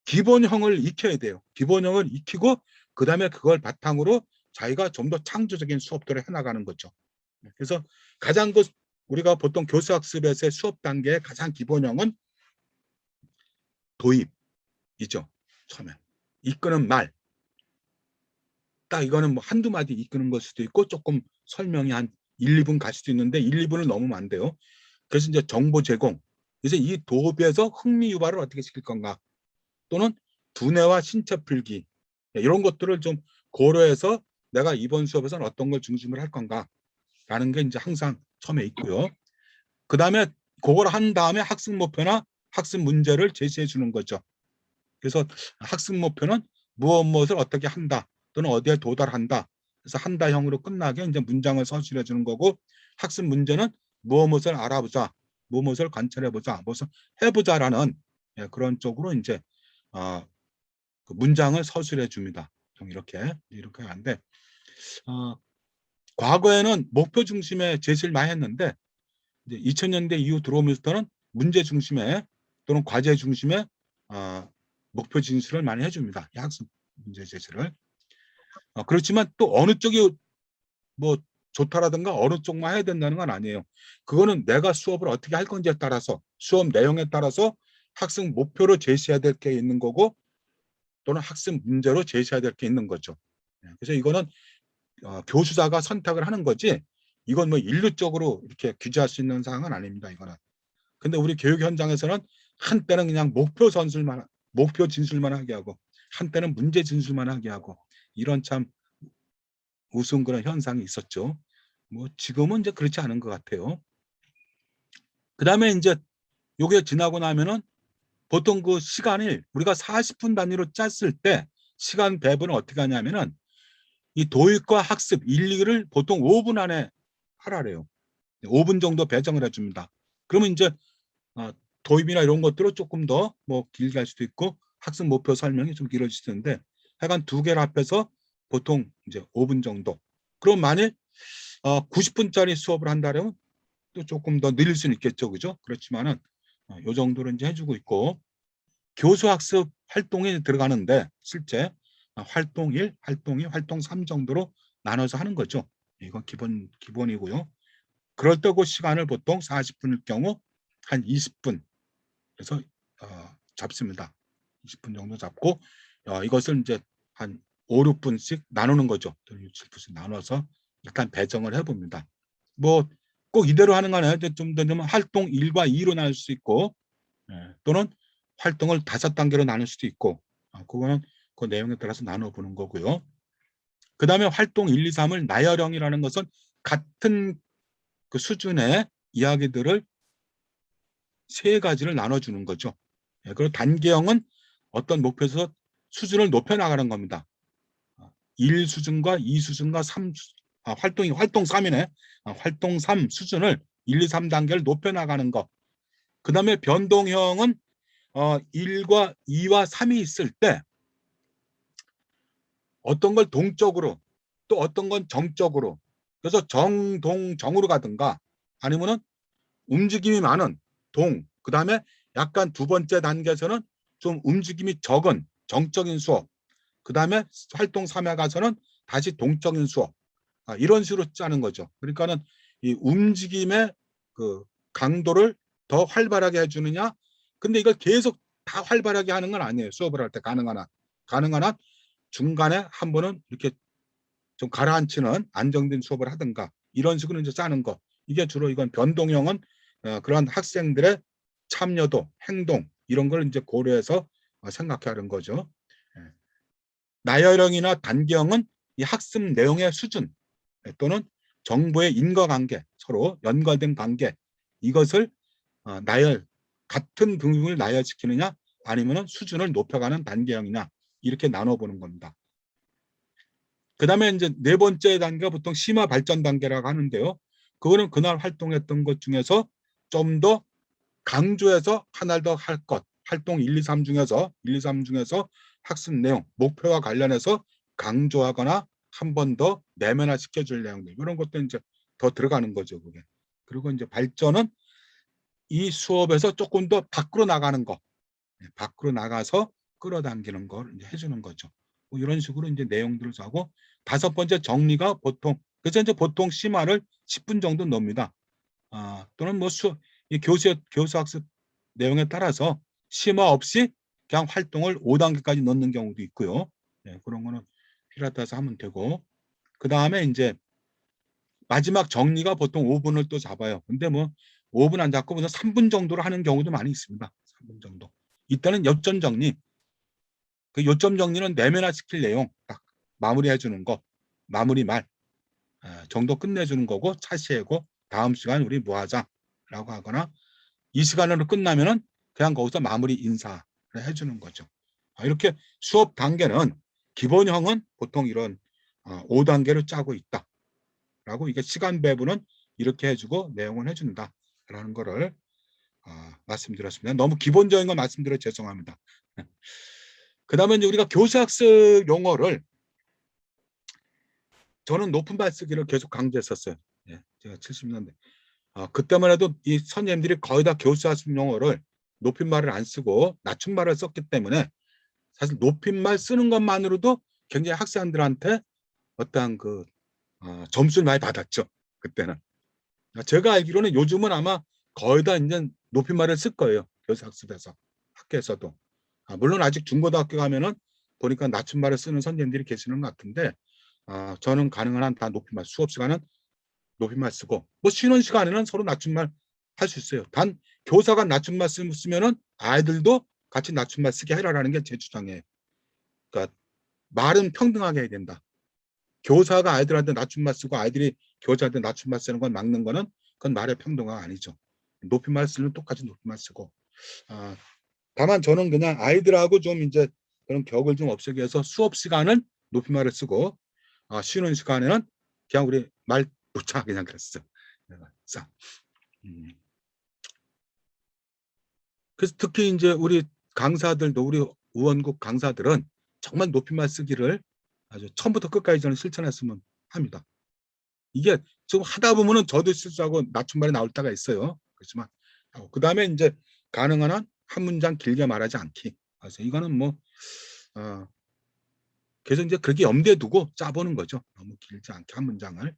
기본형을 익혀야 돼요. 기본형을 익히고 그 다음에 그걸 바탕으로 자기가 좀 더 창조적인 수업들을 해나가는 거죠. 그래서 가장 우리가 보통 교수학습에서의 수업 단계의 가장 기본형은 도입이죠. 처음에 이끄는 말. 딱 이거는 뭐 한두 마디 이끄는 걸 수도 있고 조금 설명이 한 1, 2분 갈 수도 있는데 1, 2분을 넘으면 안 돼요. 그래서 이제 정보 제공. 그래서 이 도읍에서 흥미 유발을 어떻게 시킬 건가? 또는 두뇌와 신체 풀기. 이런 것들을 좀 고려해서 내가 이번 수업에서는 어떤 걸 중심으로 할 건가? 라는 게 이제 항상 처음에 있고요. 그 다음에 그걸 한 다음에 학습 목표나 학습 문제를 제시해 주는 거죠. 그래서 학습 목표는 무엇을 어떻게 한다 또는 어디에 도달한다. 그래서 한다형으로 끝나게 이제 문장을 서술해 주는 거고 학습 문제는 무엇을 알아보자, 무엇을 관찰해 보자, 무엇을 해보자라는 그런 쪽으로 이제 그 문장을 서술해 줍니다. 이렇게 하는데 과거에는 목표 중심의 제시를 많이 했는데 이제 2000년대 이후 들어오면서부터는 문제 중심의 또는 과제 중심의 목표 진술을 많이 해줍니다. 학습 문제 제시를. 그렇지만 또 어느 쪽이 뭐 좋다라든가 어느 쪽만 해야 된다는 건 아니에요. 그거는 내가 수업을 어떻게 할 건지에 따라서 수업 내용에 따라서 학습 목표로 제시해야 될 게 있는 거고 또는 학습 문제로 제시해야 될 게 있는 거죠. 그래서 이거는 교수자가 선택을 하는 거지 이건 뭐 일률적으로 이렇게 규제할 수 있는 사항은 아닙니다. 이거는. 근데 우리 교육 현장에서는 한때는 그냥 목표 진술만 하게 하고 한때는 문제 진술만 하게 하고 이런 참 우스운 그런 현상이 있었죠. 뭐 지금은 이제 그렇지 않은 것 같아요. 그 다음에 이제 요게 지나고 나면은 보통 그 시간을 우리가 40분 단위로 짰을 때 시간 배분을 어떻게 하냐면은 이 도입과 학습 1, 2를 보통 5분 안에 하라래요. 5분 정도 배정을 해줍니다. 그러면 이제 도입이나 이런 것들을 조금 더 뭐 길게 할 수도 있고 학습 목표 설명이 좀 길어질 텐데 하여간 두 개를 합해서 보통 이제 5분 정도. 그럼 만일 90분짜리 수업을 한다면 또 조금 더 늘릴 수는 있겠죠, 그죠? 그렇지만은 요 정도로 이제 해주고 있고 교수 학습 활동에 들어가는데 실제 활동 1, 활동 2, 활동 3 정도로 나눠서 하는 거죠. 이건 기본이고요. 그럴 때 그 시간을 보통 40분일 경우 한 20분 그래서 잡습니다. 20분 정도 잡고 이것을 이제 한 5, 6분씩 나누는 거죠. 6, 7분씩 나눠서 일단 배정을 해봅니다. 뭐 꼭 이대로 하는 건 아니에요. 좀 더 활동 1과 2로 나눌 수 있고 또는 활동을 5단계로 나눌 수도 있고 그거는 그 내용에 따라서 나눠보는 거고요. 그 다음에 활동 1, 2, 3을 나열형이라는 것은 같은 그 수준의 이야기들을 3가지를 나눠주는 거죠. 그리고 단계형은 어떤 목표에서 수준을 높여나가는 겁니다. 1 수준과 2 수준과 3 활동 3이네. 활동 3 수준을 1, 2, 3단계를 높여나가는 것. 그 다음에 변동형은 1과 2와 3이 있을 때 어떤 걸 동적으로 또 어떤 건 정적으로 그래서 정으로 가든가 아니면은 움직임이 많은 그 다음에 약간 두 번째 단계에서는 좀 움직임이 적은 정적인 수업 그 다음에 활동 3에 가서는 다시 동적인 수업 이런 식으로 짜는 거죠. 그러니까는 이 움직임의 그 강도를 더 활발하게 해주느냐 근데 이걸 계속 다 활발하게 하는 건 아니에요. 수업을 할 때 가능한 한 중간에 한 번은 이렇게 좀 가라앉히는 안정된 수업을 하든가 이런 식으로 이제 짜는 거. 이게 주로 이건 변동형은 그런 학생들의 참여도, 행동 이런 걸 이제 고려해서 생각해야 하는 거죠. 나열형이나 단계형은 이 학습 내용의 수준 또는 정보의 인과관계, 서로 연관된 관계 이것을 같은 부분을 나열시키느냐 아니면 수준을 높여가는 단계형이냐 이렇게 나눠보는 겁니다. 그 다음에 이제 4번째 단계가 보통 심화 발전 단계라고 하는데요. 그거는 그날 활동했던 것 중에서 좀 더 강조해서 하나 더 할 것. 활동 1, 2, 3 중에서 학습 내용, 목표와 관련해서 강조하거나 한 번 더 내면화 시켜줄 내용들 이런 것도 이제 더 들어가는 거죠. 그게. 그리고 이제 발전은 이 수업에서 조금 더 밖으로 나가는 거, 밖으로 나가서 끌어당기는 걸 이제 해주는 거죠. 뭐 이런 식으로 이제 내용들을 하고 5번째 정리가 그래서 이제 보통 심화를 10분 정도 넣습니다. 또는 뭐 이 교수 학습 내용에 따라서 심화 없이 그냥 활동을 5단계까지 넣는 경우도 있고요. 그런 거는 필요에 따라서 하면 되고 그 다음에 이제 마지막 정리가 보통 5분을 또 잡아요. 근데 뭐 5분 안 잡고 3분 정도로 하는 경우도 많이 있습니다. 3분 정도. 이때는 요점 정리. 그 요점 정리는 내면화 시킬 내용 딱 마무리해 주는 거. 마무리 말 정도 끝내주는 거고 차시하고 다음 시간 우리 뭐 하자라고 하거나 이 시간으로 끝나면은 그냥 거기서 마무리 인사를 해주는 거죠. 이렇게 수업 단계는 기본형은 보통 이런 5단계로 짜고 있다라고 이게 시간 배분은 이렇게 해주고 내용을 해준다라는 거를 말씀드렸습니다. 너무 기본적인 거 말씀드려 죄송합니다. 그 다음에 이제 우리가 교수학습 용어를 저는 높임말 쓰기를 계속 강조했었어요. 제가 70년대. 그때만 해도 이 선생님들이 거의 다 교수학습 용어를 높임말을 안 쓰고 낮춤말을 썼기 때문에 사실 높임말 쓰는 것만으로도 굉장히 학생들한테 어떠한 그 점수를 많이 받았죠. 그때는. 제가 알기로는 요즘은 아마 거의 다 이제 높임말을 쓸 거예요. 교수학습에서. 학교에서도. 물론 아직 중고등학교 가면은 보니까 낮춤말을 쓰는 선생님들이 계시는 것 같은데 저는 가능한 한 다 높임말 수업 시간은 높임말 쓰고 뭐 쉬는 시간에는 서로 낮춤말 할 수 있어요. 단 교사가 낮춤말 쓰면은 아이들도 같이 낮춤말 쓰게 해라라는 게 제 주장이에요. 그러니까 말은 평등하게 해야 된다. 교사가 아이들한테 낮춤말 쓰고 아이들이 교사한테 낮춤말 쓰는 건 막는 거는 그건 말의 평등화가 아니죠. 높임말 쓰면 똑같이 높임말 쓰고 다만 저는 그냥 아이들하고 좀 이제 그런 격을 좀 없애기 위해서 수업 시간은 높임말을 쓰고 쉬는 시간에는 그냥 우리 말 놓자 그냥 그랬어. 그래서 그래서 특히 이제 우리 강사들도 우리 우원국 강사들은 정말 높임말 쓰기를 아주 처음부터 끝까지 저는 실천했으면 합니다. 이게 좀 하다 보면은 저도 실수하고 낮춤말이 나올 때가 있어요. 그렇지만 그 다음에 이제 가능한 한 한 문장 길게 말하지 않기. 그래서 이거는 뭐 그래서 이제 그렇게 염두에 두고 짜보는 거죠. 너무 길지 않게 한 문장을.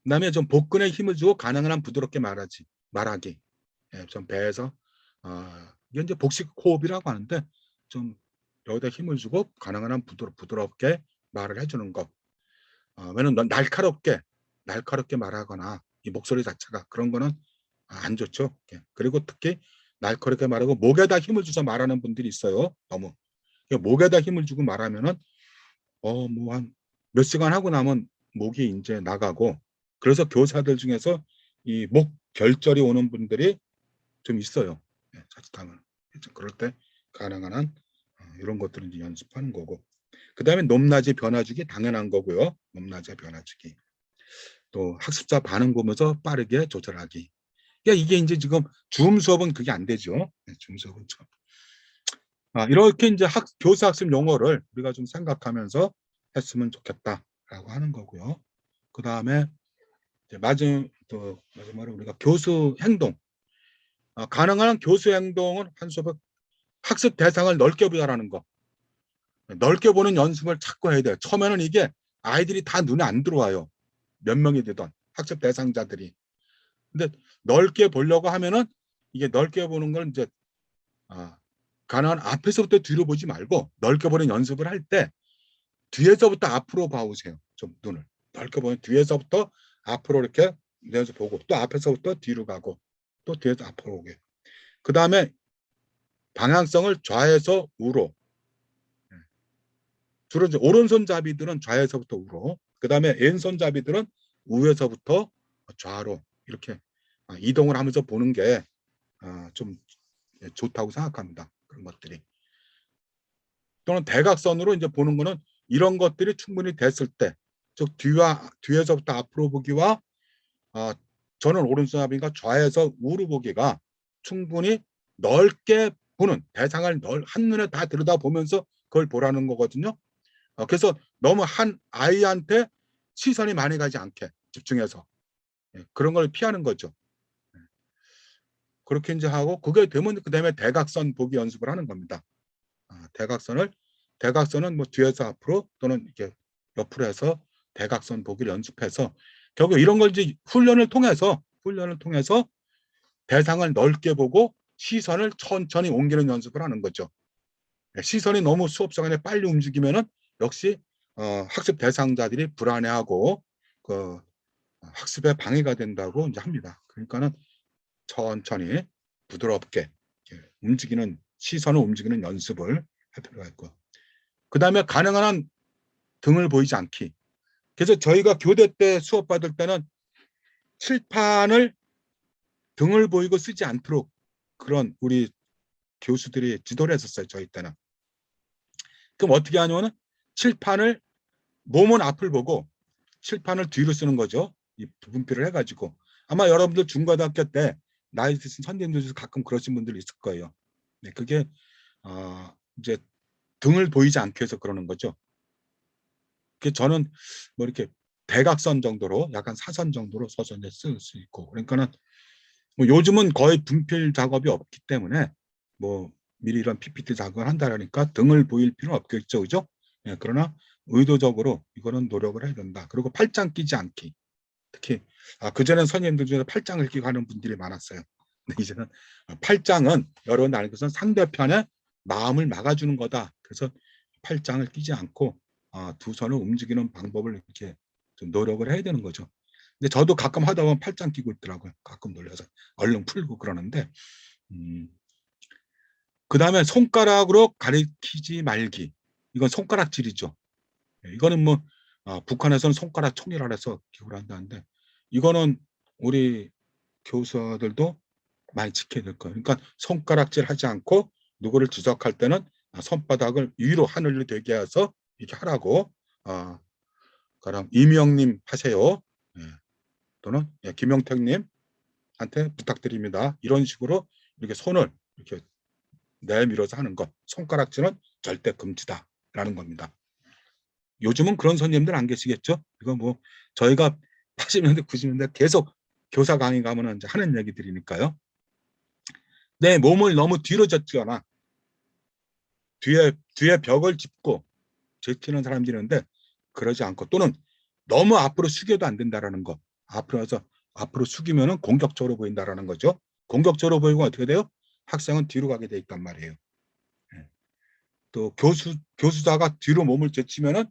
그다음에 좀 복근에 힘을 주고 가능한 한 부드럽게 말하기. 예, 좀 배에서 이게 이제 복식 호흡이라고 하는데 좀 여기다 힘을 주고 가능한 한 부드럽게 말을 해주는 것. 왜냐면 날카롭게 말하거나 이 목소리 자체가 그런 거는 안 좋죠. 예. 그리고 특히 날카롭게 말하고 목에다 힘을 줘서 말하는 분들이 있어요. 너무 목에다 힘을 주고 말하면은 뭐 한 몇 시간 하고 나면 목이 이제 나가고 그래서 교사들 중에서 이 목 결절이 오는 분들이 좀 있어요. 예, 자칫하면 그럴 때 가능한 한 이런 것들은 이제 연습하는 거고. 그다음에 높낮이 변화주기 당연한 거고요. 높낮이 변화주기. 또 학습자 반응 보면서 빠르게 조절하기. 그러니까 이게 이제 지금 줌 수업은 그게 안 되죠. 네, 줌 수업은 좀. 이렇게 이제 교사 학습 용어를 우리가 좀 생각하면서 했으면 좋겠다라고 하는 거고요. 그 다음에 마지막으로 우리가 교수 행동. 가능한 한 교수 행동은 한 수업에 학습 대상을 넓게 보자라는 거. 넓게 보는 연습을 자꾸 해야 돼요. 처음에는 이게 아이들이 다 눈에 안 들어와요. 몇 명이 되던 학습 대상자들이. 근데 넓게 보려고 하면은 이게 넓게 보는 걸 이제 가능한 앞에서부터 뒤로 보지 말고 넓게 보는 연습을 할 때 뒤에서부터 앞으로 봐오세요. 좀 눈을 넓게 보면 뒤에서부터 앞으로 이렇게 내서 보고 또 앞에서부터 뒤로 가고 또 뒤에서 앞으로 오게. 그 다음에 방향성을 좌에서 우로. 주로 이제 오른손잡이들은 좌에서부터 우로. 그 다음에 왼손잡이들은 우에서부터 좌로 이렇게 이동을 하면서 보는 게 좀 좋다고 생각합니다. 그런 것들이. 또는 대각선으로 이제 보는 거는 이런 것들이 충분히 됐을 때, 즉 뒤에서부터 앞으로 보기와 저는 오른손잡이니까 좌에서 우로 보기가 충분히 넓게 보는 대상을 한눈에 다 들여다보면서 그걸 보라는 거거든요. 그래서 너무 한 아이한테 시선이 많이 가지 않게 집중해서 그런 걸 피하는 거죠. 그렇게 이제 하고 그게 되면 그다음에 대각선 보기 연습을 하는 겁니다. 대각선은 뭐 뒤에서 앞으로 또는 이렇게 옆으로 해서 대각선 보기를 연습해서 결국 이런 걸 이제 훈련을 통해서 대상을 넓게 보고 시선을 천천히 옮기는 연습을 하는 거죠. 시선이 너무 수업 시간에 빨리 움직이면은 역시 학습 대상자들이 불안해하고 그 학습에 방해가 된다고 이제 합니다. 그러니까는 천천히 부드럽게 움직이는 시선을 움직이는 연습을 할 필요가 있고, 그 다음에 가능한 한 등을 보이지 않기. 그래서 저희가 교대 때 수업 받을 때는 칠판을 등을 보이고 쓰지 않도록 그런 우리 교수들이 지도를 했었어요. 저희 때는. 그럼 어떻게 하냐면은 칠판을 몸은 앞을 보고 칠판을 뒤로 쓰는 거죠. 이 분필을 해가지고. 아마 여러분들 중고등학교 때 나이 드신 선생님들 중에서 가끔 그러신 분들이 있을 거예요. 네, 그게 이제 등을 보이지 않게 해서 그러는 거죠. 그 저는 뭐 이렇게 대각선 정도로 약간 사선 정도로 서서 이제 쓸 수 있고, 그러니까는 뭐 요즘은 거의 분필 작업이 없기 때문에 뭐 미리 이런 PPT 작업을 한다라니까 등을 보일 필요는 없겠죠, 그죠? 예, 그러나 의도적으로 이거는 노력을 해야 된다. 그리고 팔짱 끼지 않기. 특히 그전엔 선생님들 중에 팔짱을 끼고 하는 분들이 많았어요. 근데 이제는 팔짱은 여러분 아는 것은 상대편의 마음을 막아주는 거다. 그래서 팔짱을 끼지 않고 두 손을 움직이는 방법을 이렇게 좀 노력을 해야 되는 거죠. 근데 저도 가끔 하다 보면 팔짱 끼고 있더라고요. 가끔 놀려서 얼른 풀고 그러는데 그 다음에 손가락으로 가리키지 말기. 이건 손가락질이죠. 이거는 뭐 북한에서는 손가락 총이라 해서 기호를 한다는데 이거는 우리 교사들도 많이 지켜야 될 거예요. 그러니까 손가락질 하지 않고 누구를 지적할 때는 손바닥을 위로 하늘로 되게 해서 이렇게 하라고. 그럼 이명님 하세요. 예. 또는 김영택님한테 부탁드립니다. 이런 식으로 이렇게 손을 이렇게 내밀어서 하는 것. 손가락질은 절대 금지다라는 겁니다. 요즘은 그런 선생님들 안 계시겠죠? 이거 뭐 저희가 80년대, 90년대 계속 교사 강의 가면 이제 하는 얘기들이니까요. 내 몸을 너무 뒤로 젖거나 뒤에 벽을 짚고 제치는 사람들이 있는데 그러지 않고, 또는 너무 앞으로 숙여도 안 된다라는 거. 앞으로 숙이면은 공격적으로 보인다라는 거죠. 공격적으로 보이고 어떻게 돼요? 학생은 뒤로 가게 돼 있단 말이에요. 또 교수자가 뒤로 몸을 제치면은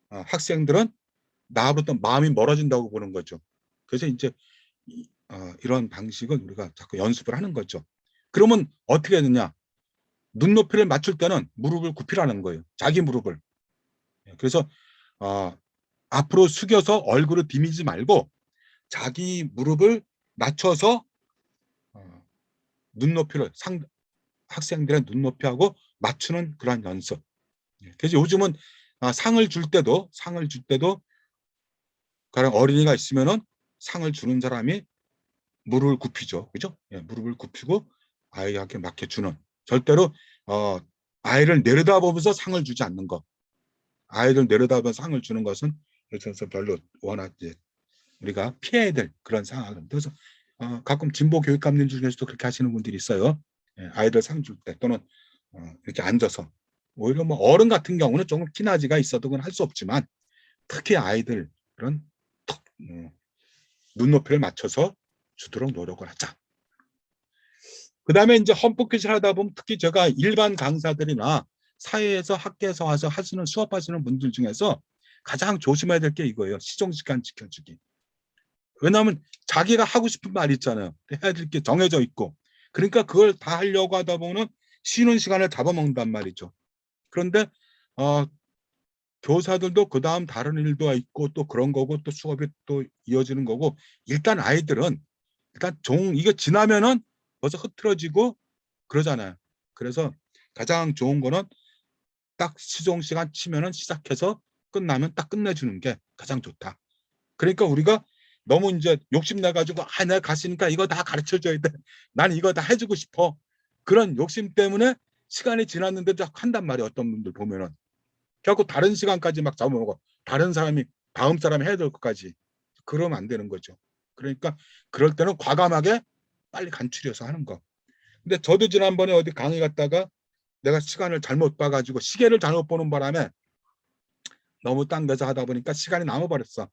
학생들은 나로부터 마음이 멀어진다고 보는 거죠. 그래서 이제 이런 방식은 우리가 자꾸 연습을 하는 거죠. 그러면 어떻게 되느냐? 눈높이를 맞출 때는 무릎을 굽히라는 거예요. 자기 무릎을. 그래서 앞으로 숙여서 얼굴을 비비지 말고 자기 무릎을 낮춰서 눈높이를 학생들의 눈높이하고 맞추는 그런 연습. 그래서 요즘은 상을 줄 때도 가령 어린이가 있으면은 상을 주는 사람이 무릎을 굽히죠. 그죠? 무릎을 굽히고 아이에게 맞게 주는. 절대로 아이를 내려다보면서 상을 주지 않는 것. 아이를 내려다보면서 상을 주는 것은 그래서 별로 원하지 우리가 피해야 될 그런 상황입니다. 그래서 가끔 진보 교육감님 중에서도 그렇게 하시는 분들이 있어요. 아이들 상 줄 때 또는 이렇게 앉아서. 오히려 뭐 어른 같은 경우는 조금 키나지가 있어도 그건 할 수 없지만 특히 아이들은 눈높이를 맞춰서 주도록 노력을 하자. 그 다음에 이제 헌법 교실을 하다 보면 특히 제가 일반 강사들이나 사회에서 학교에서 와서 하시는 수업하시는 분들 중에서 가장 조심해야 될 게 이거예요. 시정시간 지켜주기. 왜냐하면 자기가 하고 싶은 말 있잖아요. 해야 될 게 정해져 있고. 그러니까 그걸 다 하려고 하다 보면 쉬는 시간을 잡아먹는단 말이죠. 그런데 교사들도 그 다음 다른 일도 있고 또 그런 거고 또 수업이 또 이어지는 거고, 일단 아이들은 일단 이게 지나면은 벌써 흐트러지고 그러잖아요. 그래서 가장 좋은 거는 딱 시종 시간 치면은 시작해서 끝나면 딱 끝내주는 게 가장 좋다. 그러니까 우리가 너무 이제 욕심내 가지고 내가 갔으니까 이거 다 가르쳐줘야 돼. 난 이거 다 해주고 싶어. 그런 욕심 때문에 시간이 지났는데도 한단 말이에요. 어떤 분들 보면은 결국 다른 시간까지 막 잡아먹어. 다른 사람이 다음 사람이 해야 될 것까지. 그러면 안 되는 거죠. 그러니까 그럴 때는 과감하게 빨리 간추려서 하는 거. 근데 저도 지난번에 어디 강의 갔다가 내가 시간을 잘못 봐가지고 시계를 잘못 보는 바람에 너무 당겨서 하다 보니까 시간이 남아버렸어.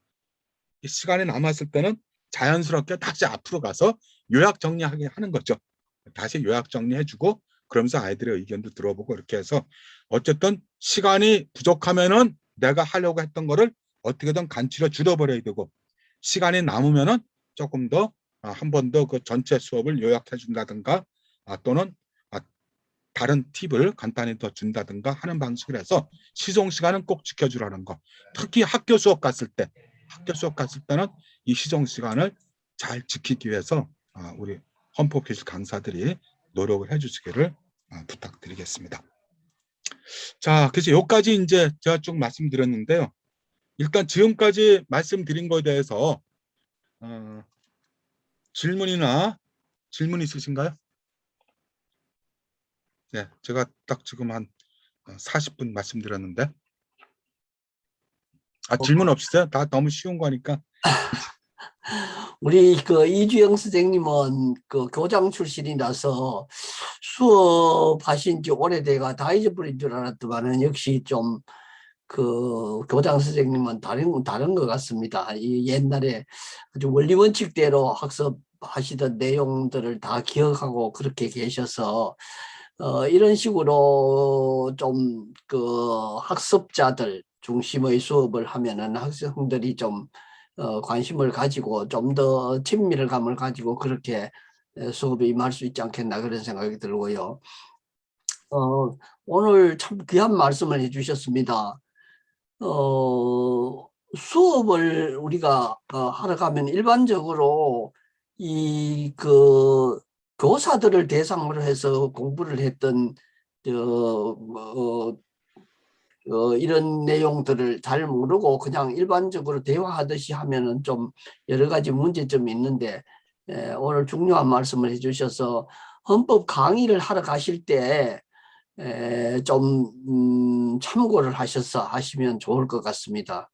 이 시간이 남았을 때는 자연스럽게 다시 앞으로 가서 요약 정리하게 하는 거죠. 다시 요약 정리해주고 그러면서 아이들의 의견도 들어보고 이렇게 해서 어쨌든 시간이 부족하면은 내가 하려고 했던 거를 어떻게든 간추려 줄여버려야 되고, 시간이 남으면은 조금 더 한 번 더 그 전체 수업을 요약해 준다든가 또는 다른 팁을 간단히 더 준다든가 하는 방식을 해서 시종 시간은 꼭 지켜주라는 거. 특히 학교 수업 갔을 때는 이 시종 시간을 잘 지키기 위해서 우리 헌법교실 강사들이 노력을 해주시기를 부탁드리겠습니다. 자, 그래서 여기까지 이제 제가 쭉 말씀드렸는데요. 일단 지금까지 말씀드린 것에 대해서 질문 있으신가요? 네, 제가 딱 지금 한 40분 말씀드렸는데 질문 없으세요? 다 너무 쉬운 거니까. 우리 그 이주영 선생님은 그 교장 출신이라서 수업하신 지 오래돼가 다 잊어버린 줄 알았더만은 역시 좀 그 교장 선생님은 다른 것 같습니다. 이 옛날에 아주 원리 원칙대로 학습하시던 내용들을 다 기억하고 그렇게 계셔서 이런 식으로 좀 그 학습자들 중심의 수업을 하면은 학생들이 좀 관심을 가지고 좀 더 친밀감을 가지고 그렇게 수업에 임할 수 있지 않겠나 그런 생각이 들고요. 오늘 참 귀한 말씀을 해주셨습니다. 수업을 우리가 하러 가면 일반적으로 이 그 교사들을 대상으로 해서 공부를 했던 이런 내용들을 잘 모르고 그냥 일반적으로 대화하듯이 하면은 좀 여러 가지 문제점이 있는데, 오늘 중요한 말씀을 해주셔서 헌법 강의를 하러 가실 때 좀 참고를 하시면 좋을 것 같습니다.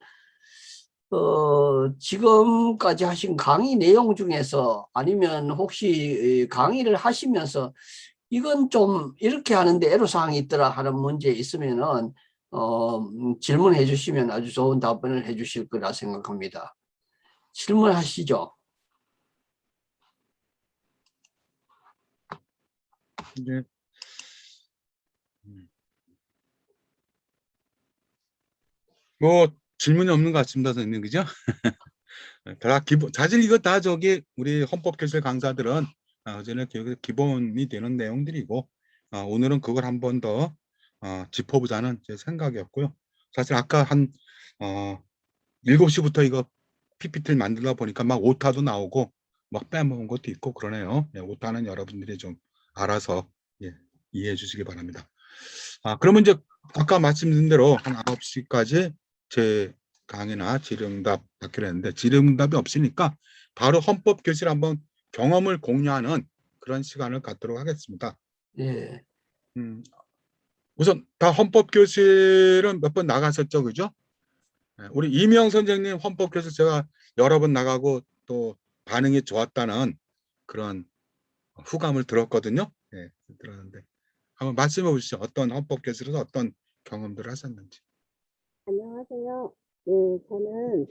지금까지 하신 강의 내용 중에서 아니면 혹시 강의를 하시면서 이건 좀 이렇게 하는데 애로사항이 있더라 하는 문제 있으면은 질문해 주시면 아주 좋은 답변을 해 주실 거라 생각합니다. 질문하시죠. 이제 뭐 질문이 없는 것 같습니다, 선생님, 그죠? 다 기본 사실 이거 다 저기 우리 헌법교실 강사들은 어제는 기본이 되는 내용들이고, 오늘은 그걸 한 번 더 짚어보자는 제 생각이었고요. 사실 아까 한 7시부터 이거 PPT를 만들다 보니까 막 오타도 나오고 막 빼먹은 것도 있고 그러네요. 예, 오타는 여러분들이 좀 알아서 이해해 주시기 바랍니다. 그러면 이제 아까 말씀드린 대로 한 9시까지 제 강의나 질의응답 받기로 했는데 질의응답이 없으니까 바로 헌법교실 한번 경험을 공유하는 그런 시간을 갖도록 하겠습니다. 예. 우선 다 헌법교실은 몇 번 나가셨죠, 그죠? 우리 이명 선생님 헌법교실 제가 여러 번 나가고 또 반응이 좋았다는 그런 후감을 들었거든요. 예, 들었는데 한번 말씀해 보시죠. 어떤 헌법교실에서 어떤 경험들을 하셨는지. 안녕하세요. 네, 저는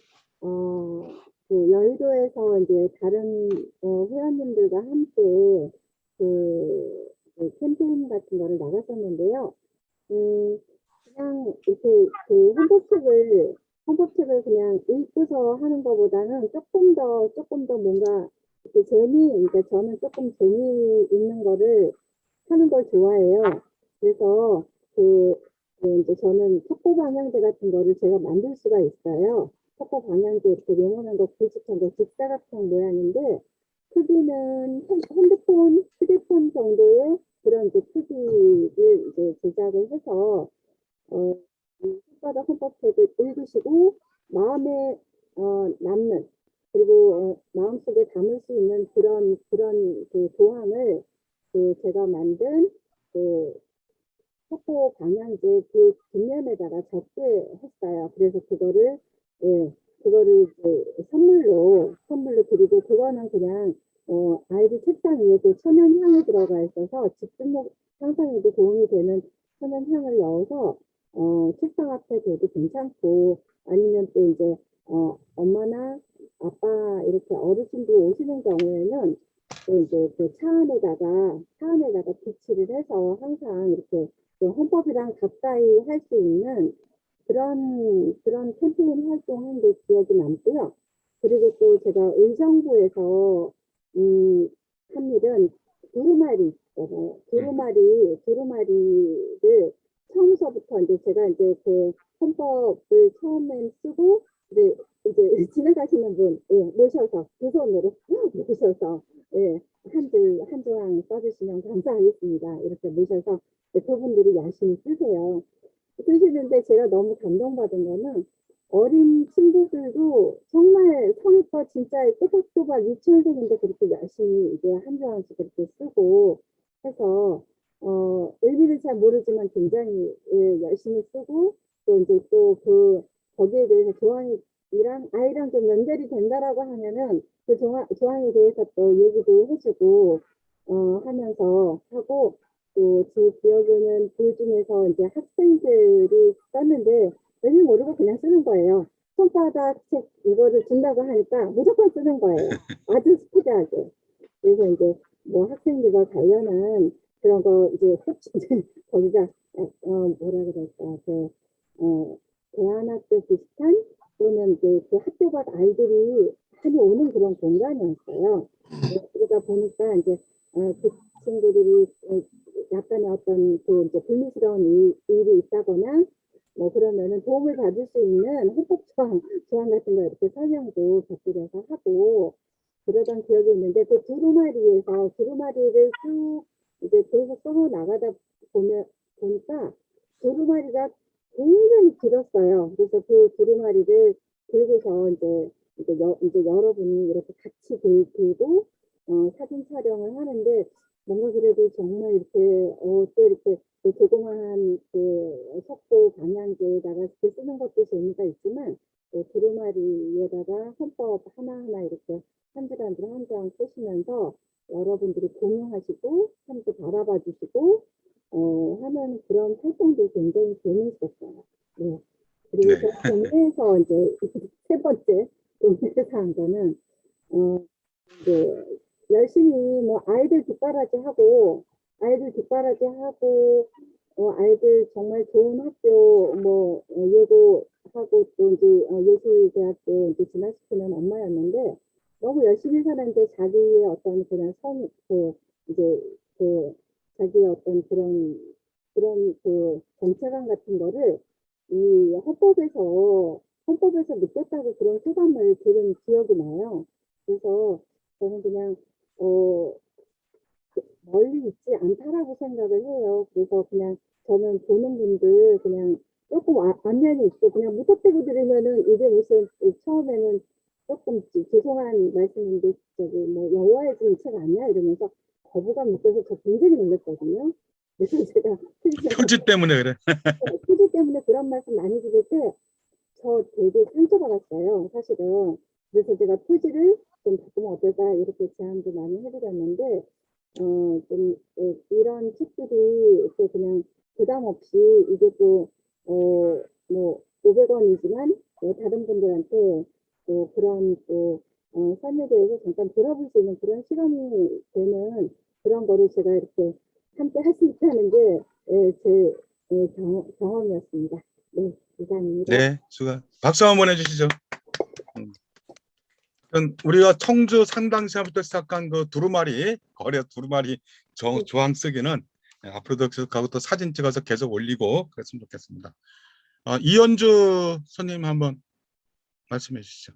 여의도에서 이제 다른 회원님들과 함께 그 캠페인 같은 거를 나갔었는데요. 그냥 이렇게 그 헌법책을 그냥 읽고서 하는 것보다는 조금 더 뭔가 이렇게 그러니까 저는 조금 재미있는 거를 하는 걸 좋아해요. 그래서 이제 저는 첩보 방향제 같은 거를 제가 만들 수가 있어요. 첩보 방향제 이렇게 네모난 거 길쭉한 거 직사각형 모양인데 크기는 휴대폰 정도의 그런 이제 크기를 이제 제작을 해서 손바닥 헌법책을 읽으시고 마음에 남는 그리고 마음속에 담을 수 있는 그런 그 조항을 제가 만든 첩보 방향제 그 뒷면에다가 적게 했어요. 그래서 그거를 이제 선물로 드리고 그거는 그냥 아이들 책상 위에도 천연향이 들어가 있어서 집중력 향상에도 도움이 되는 천연향을 넣어서 책상 앞에 둬도 괜찮고 아니면 또 이제 엄마나 아빠 이렇게 어르신들 오시는 경우에는 또 이제 그 차 안에다가 비치를 해서 항상 이렇게 헌법이랑 가까이 할 수 있는 그런 캠페인 활동한 게 기억이 남고요. 그리고 또 제가 의정부에서 한 일은 두루마리 있잖아요. 두루마리를 처음서부터 이제 제가 이제 그 헌법을 처음엔 쓰고 이제 지나가시는 분 모셔서 두 손으로 모셔서 한 조항 써주시면 감사하겠습니다. 이렇게 모셔서 그분들이 열심히 쓰시는데 제가 너무 감동받은 거는 어린 친구들도 정말 성의껏 진짜 또박또박 유치원생인데 그렇게 열심히 이제 한 조항씩 그렇게 쓰고 해서 의미를 잘 모르지만 굉장히 열심히 쓰고 또 이제 또 거기에 대해서 조항이랑 아이랑 좀 연결이 된다라고 하면은 그 조항에 대해서 또 얘기도 해주고 하면서 하고 또 제 기억에는 그 중에서 이제 학생들이 썼는데 의미 모르고 그냥 쓰는 거예요. 손바닥 책 이거를 준다고 하니까 무조건 쓰는 거예요. 아주 스피드하게. 그래서 이제 뭐 학생들과 관련한 그런 거 이제 거기가 뭐라 그럴까 대안학교 비슷한 또는 이제 그 학교가 아이들이 많이 오는 그런 공간이었어요. 그러다 보니까 이제 그 친구들이 약간의 어떤 그 이제 불미스러운 일이 있다거나 뭐 그러면은 도움을 받을 수 있는 헌법 조항 같은 거 이렇게 설명도 곁들여서 하고 그러던 기억이 있는데 그 두루마리를 쭉 이제 계속 써서 나가다 보니까 두루마리가 굉장히 길었어요. 그래서 그 두루마리를 들고서 이제 여러분이 이렇게 같이 들고 사진 촬영을 하는데 뭔가 그래도 정말 이렇게 또 이렇게 그 조그마한 그 속도 방향제에다가 이렇게 쓰는 것도 재미가 있지만 두루마리에다가 헌법 하나하나 이렇게 한 줄 한 줄 한 장 쓰시면서 여러분들이 공유하시고 함께 바라봐 주시고 하는 그런 활동도 굉장히 재미있었어요. 네. 그리고 네. 제가 동네에서 이제 세 번째 동네에서 한 거는 이제 열심히 뭐 아이들 뒷바라지 하고 아이들 정말 좋은 학교 예고하고 또 이제 예술대학교 이제 진학시키는 엄마였는데 너무 열심히 사는데 자기의 어떤 그런 자기의 어떤 그런 그 정체감 같은 거를 이 헌법에서 느꼈다고 그런 소감을 들은 기억이 나요. 그래서 저는 그냥 멀리 있지 않다라고 생각을 해요. 그래서 그냥 저는 보는 분들 그냥 조금 안면이 있고 그냥 무턱대고 들으면은 이게 무슨 처음에는 조금 죄송한 말씀인데 뭐 여호와의 책 아니야 이러면서 거부감 느껴서 저 굉장히 놀랐거든요. 그래서 제가 표지 때문에 그래. 표지 때문에 그런 말씀 많이 드릴 때 저 되게 상처받았어요, 사실은. 그래서 제가 표지를 좀 바꾸면 어떨까 이렇게 제안도 많이 해드렸는데 이런 책들이 또 그냥 부담 없이 이게 또 뭐 500원이지만 다른 분들한테 또 그런 삶에 대해서 잠깐 돌아볼 수 있는 그런 시간이 되는 그런 거를 제가 이렇게 함께 할 수 있다는 게 제 경험이었습니다. 네, 이상입니다. 네, 박수 한번 해주시죠. 우리가 청주 상당시장부터 시작한 그 두루마리 거래 두루마리 조항 쓰기는 앞으로도 가고 또 사진 찍어서 계속 올리고 그랬으면 좋겠습니다. 이현주 선생님 한번 말씀해 주시죠.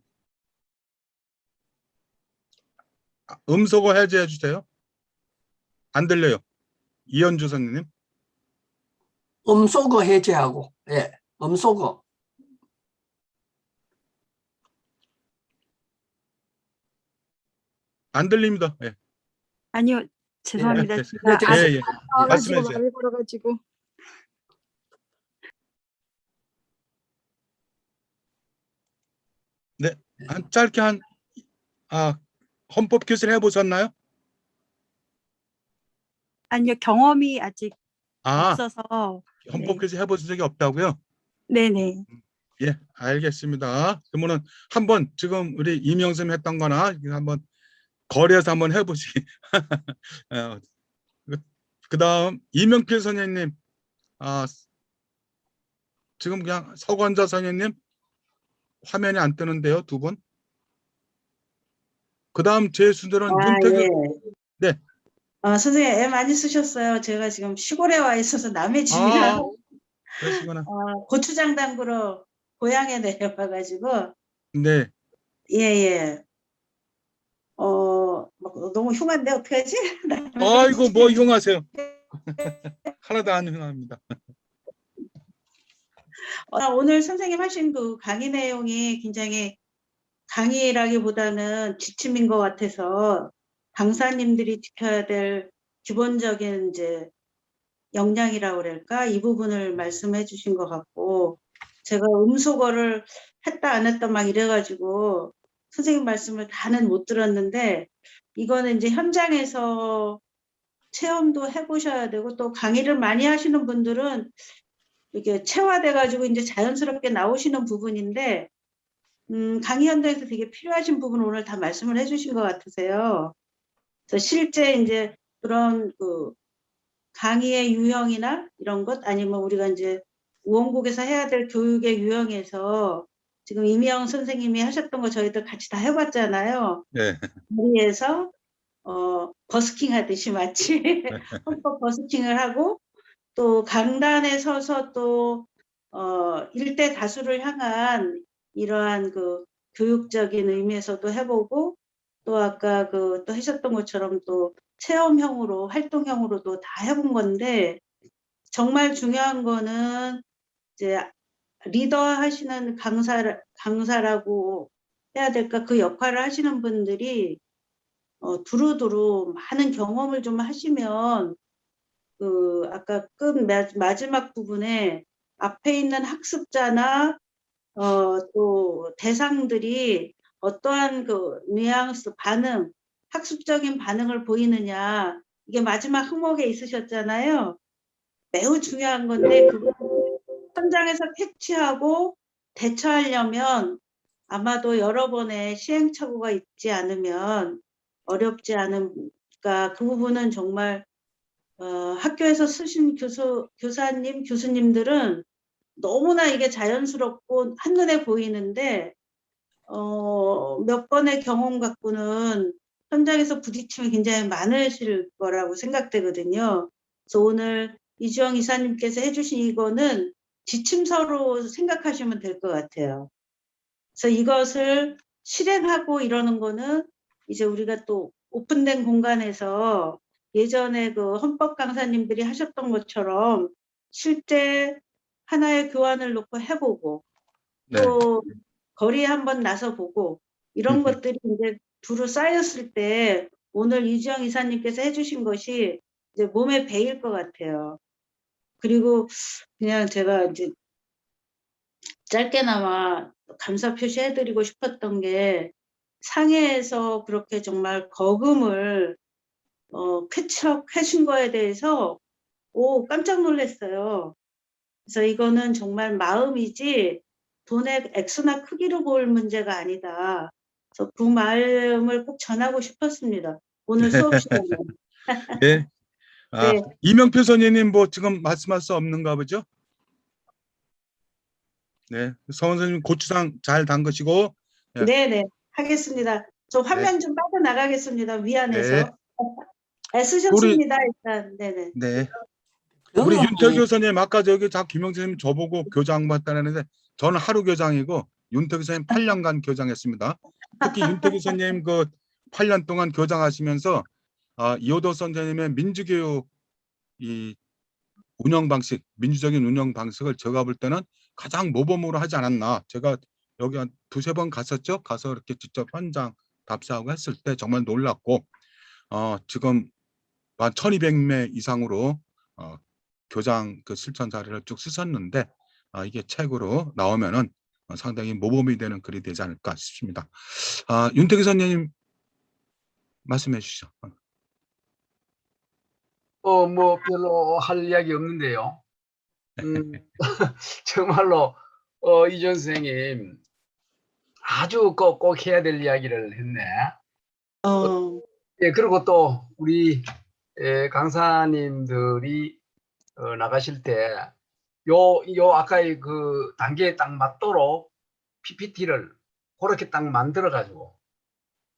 음소거 해제해 주세요. 안 들려요. 이현주 선생님. 음소거 해제하고, 예, 음소거. 안 들립니다. 예. 아니요, 죄송합니다. 네, 제가 네, 아직 예, 예. 나와가지고 말씀해주세요. 말을 걸어가지고. 네, 짧게 헌법 교실 해보셨나요? 아니요, 경험이 아직 없어서. 헌법 네. 교실 해보신 적이 없다고요? 네네. 예, 알겠습니다. 그러면은 한번 지금 우리 이명선 했던 거나 이거 한번 거리에서 한번 해보시기. 그다음 이명필 선생님, 지금 그냥 서건자 선생님 화면이 안 뜨는데요, 두 분. 그다음 제 순서는 윤태규. 예. 네. 선생님 애 많이 쓰셨어요. 제가 지금 시골에 와 있어서 남의 집이라 그러시구나. 고추장 담그러 고향에 내려와가지고 네. 예예. 너무 흉한데 어떡하지? 아이고 뭐 흉하세요. 하나도 안 흉합니다. 오늘 선생님 하신 그 강의 내용이 굉장히 강의라기보다는 지침인 것 같아서 강사님들이 지켜야 될 기본적인 이제 역량이라고 그럴까? 이 부분을 말씀해 주신 것 같고, 제가 음소거를 했다 안 했다 막 이래가지고 선생님 말씀을 다는 못 들었는데, 이거는 이제 현장에서 체험도 해보셔야 되고, 또 강의를 많이 하시는 분들은 이게 체화돼가지고 이제 자연스럽게 나오시는 부분인데, 강의 현장에서 되게 필요하신 부분을 오늘 다 말씀을 해주신 것 같으세요. 그래서 실제 이제 그런 그 강의의 유형이나 이런 것, 아니면 우리가 이제 우원국에서 해야 될 교육의 유형에서 지금 이미영 선생님이 하셨던 거 저희들 같이 다 해봤잖아요. 네. 거리에서 버스킹 하듯이 마치 헌법 버스킹을 하고, 또 강단에 서서 또 일대 다수를 향한 이러한 그 교육적인 의미에서도 해보고, 또 아까 그 또 하셨던 것처럼 또 체험형으로 활동형으로도 다 해본 건데 정말 중요한 거는 이제 리더 하시는 강사라고 해야 될까? 그 역할을 하시는 분들이 두루두루 많은 경험을 좀 하시면 그 아까 마지막 부분에 앞에 있는 학습자나 또 대상들이 어떠한 그 뉘앙스 반응, 학습적인 반응을 보이느냐 이게 마지막 항목에 있으셨잖아요. 매우 중요한 건데 그거 현장에서 캐치하고 대처하려면 아마도 여러 번의 시행착오가 있지 않으면 어렵지 않을까. 그 부분은 정말 학교에서 쓰신 교사님, 교수님들은 너무나 이게 자연스럽고 한눈에 보이는데 몇 번의 경험 갖고는 현장에서 부딪힘이 굉장히 많으실 거라고 생각되거든요. 그래서 오늘 이주영 이사님께서 해주신 이거는 지침서로 생각하시면 될 것 같아요. 그래서 이것을 실행하고 이러는 거는 이제 우리가 또 오픈된 공간에서 예전에 그 헌법 강사님들이 하셨던 것처럼 실제 하나의 교환을 놓고 해보고 네. 또 거리에 한번 나서 보고 이런 것들이 이제 두루 쌓였을 때 오늘 이주영 이사님께서 해주신 것이 이제 몸에 배일 것 같아요. 그리고 그냥 제가 이제 짧게나마 감사 표시해드리고 싶었던 게 상해에서 그렇게 정말 거금을 쾌척하신 거에 대해서 깜짝 놀랐어요. 그래서 이거는 정말 마음이지 돈의 액수나 크기로 볼 문제가 아니다. 그래서 그 마음을 꼭 전하고 싶었습니다. 오늘 수업 시간에. 네. 네. 이명표 선생님 뭐 지금 말씀할 수 없는가 보죠? 네. 성 선생님 고추장 잘 담그시고. 네. 네네. 하겠습니다. 저 화면 좀 빠져나가겠습니다. 미안해서. 쓰셨습니다. 일단. 네네. 네. 우리 윤태규 교수님 아까 저기 김영재 선생님 저보고 교장 맡다는데 저는 하루 교장이고 윤태규 선생님 8년간 교장했습니다. 특히 윤태규 선생님 그 8년 동안 교장하시면서 이호도 선생님의 민주교육 이 운영 방식, 민주적인 운영 방식을 제가 볼 때는 가장 모범으로 하지 않았나. 제가 여기 한 두세 번 갔었죠. 가서 이렇게 직접 현장 답사하고 했을 때 정말 놀랐고 지금 한 1200매 이상으로 교장 그 실천 사례를 쭉 쓰셨는데 이게 책으로 나오면은 상당히 모범이 되는 글이 되지 않을까 싶습니다. 윤태기 선생님 말씀해 주시죠. 뭐 별로 할 이야기 없는데요. 정말로 이준 선생님 아주 꼭 해야 될 이야기를 했네. 예, 그리고 또 우리 강사님들이 나가실 때 요 아까의 그 단계에 딱 맞도록 PPT를 그렇게 딱 만들어 가지고,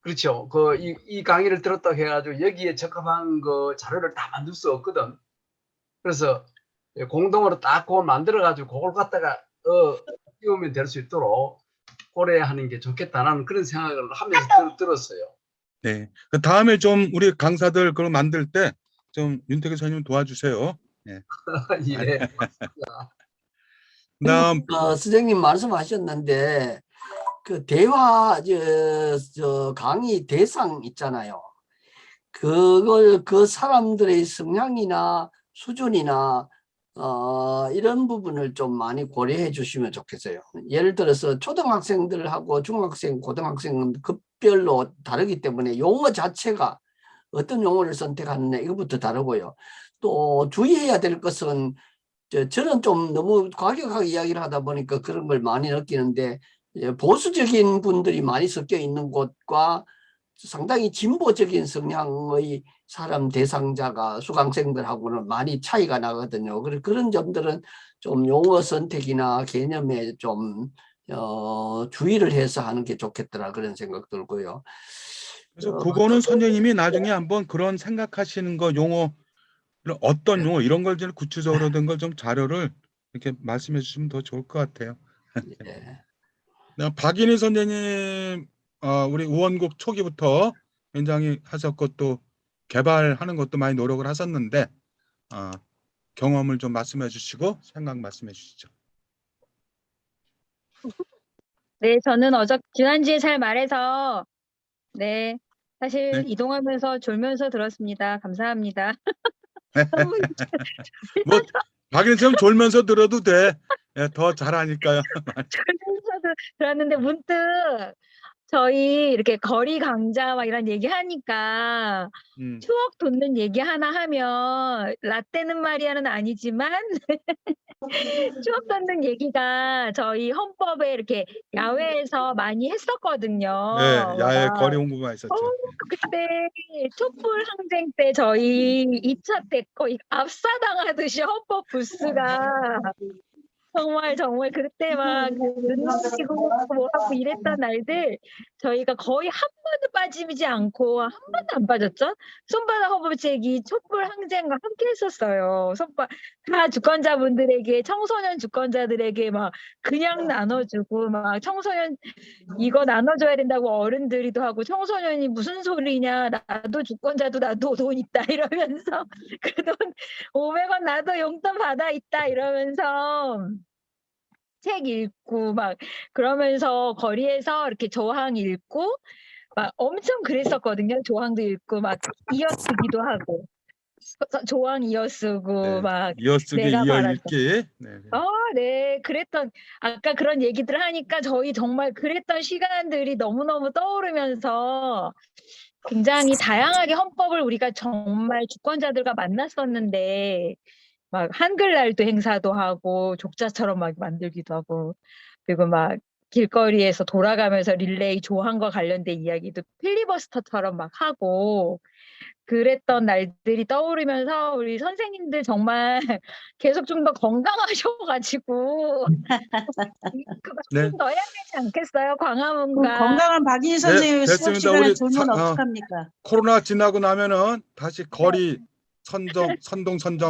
그렇죠. 이 강의를 들었다고 해가지고 여기에 적합한 그 자료를 다 만들 수 없거든. 그래서 공동으로 딱 그걸 만들어 가지고 그걸 갖다가 띄우면 될 수 있도록 고려하는 게 좋겠다는 그런 생각을 하면서 들었어요. 네. 그 다음에 좀 우리 강사들 그걸 만들 때 좀 윤태기 선생님 도와주세요. 네. 예. 그다음 선생님 말씀하셨는데 그 대화 저 강의 대상 있잖아요. 그걸 그 사람들의 성향이나 수준이나 이런 부분을 좀 많이 고려해 주시면 좋겠어요. 예를 들어서 초등학생들하고 중학생, 고등학생은 급별로 다르기 때문에 용어 자체가 어떤 용어를 선택하느냐 이것부터 다르고요. 또 주의해야 될 것은 저는 좀 너무 과격하게 이야기를 하다 보니까 그런 걸 많이 느끼는데 보수적인 분들이 많이 섞여 있는 곳과 상당히 진보적인 성향의 사람 대상자가 수강생들하고는 많이 차이가 나거든요. 그런 점들은 좀 용어 선택이나 개념에 좀 주의를 해서 하는 게 좋겠더라 그런 생각 들고요. 그래서 그거는 선생님이 나중에 한번 그런 생각하시는 거 용어 어떤 용어 이런 걸 좀 구체적으로 된 걸 좀 자료를 이렇게 말씀해 주시면 더 좋을 것 같아요. 예. 박인희 선생님 우리 우원국 초기부터 굉장히 하셨고 또 개발하는 것도 많이 노력을 하셨는데 경험을 좀 말씀해 주시고 생각 말씀해 주시죠. 네, 저는 지난주에 잘 말해서, 네, 사실 네. 이동하면서 졸면서 들었습니다. 감사합니다. 뭐 박인처럼 졸면서 들어도 돼. 예, 더 잘하니까요. 졸면서 들었는데 문득 저희 이렇게 거리 강자 막 이런 얘기 하니까 추억 돋는 얘기 하나 하면 라떼는 마리아는 아니지만 추억 돋는 얘기가 저희 헌법에 이렇게 야외에서 많이 했었거든요. 네, 야외 막 거리 홍보가 있었죠. 그때 촛불 항쟁 때 저희 2차 때 거의 압사당하듯이 헌법 부스가 정말 그때 막 눈치고 뭐하고 이랬던 날들 저희가 거의 한 번도 빠지지 않고 한 번도 안 빠졌죠. 손바닥 허브책이 촛불 항쟁과 함께 했었어요. 다 주권자분들에게 청소년 주권자들에게 막 그냥 나눠주고 막 청소년 이거 나눠줘야 된다고 어른들이도 하고 청소년이 무슨 소리냐 나도 주권자도 나도 돈 있다 이러면서 그 돈 500원 나도 용돈 받아 있다 이러면서 책 읽고 막 그러면서 거리에서 이렇게 조항 읽고 막 엄청 그랬었거든요. 조항도 읽고 막 이어쓰기도 하고 조항 이어쓰고 네, 막 이어쓰기, 내가 말한 이어읽기. 네. 네. 그랬던 아까 그런 얘기들 하니까 저희 정말 그랬던 시간들이 너무너무 떠오르면서 굉장히 다양하게 헌법을 우리가 정말 주권자들과 만났었는데 막 한글날도 행사도 하고 족자처럼 막 만들기도 하고 그리고 막 길거리에서 돌아가면서 릴레이 조항과 관련된 이야기도 필리버스터처럼 막 하고 그랬던 날들이 떠오르면서 우리 선생님들 정말 계속 좀 더 건강하셔가지고 그거 네. 좀 더 해야 되지 않겠어요? 그 광화문과 건강한 박인희 선생님 수업 됐습니다. 시간에 우리 졸면 어떡합니까? 코로나 지나고 나면은 다시 거리 선동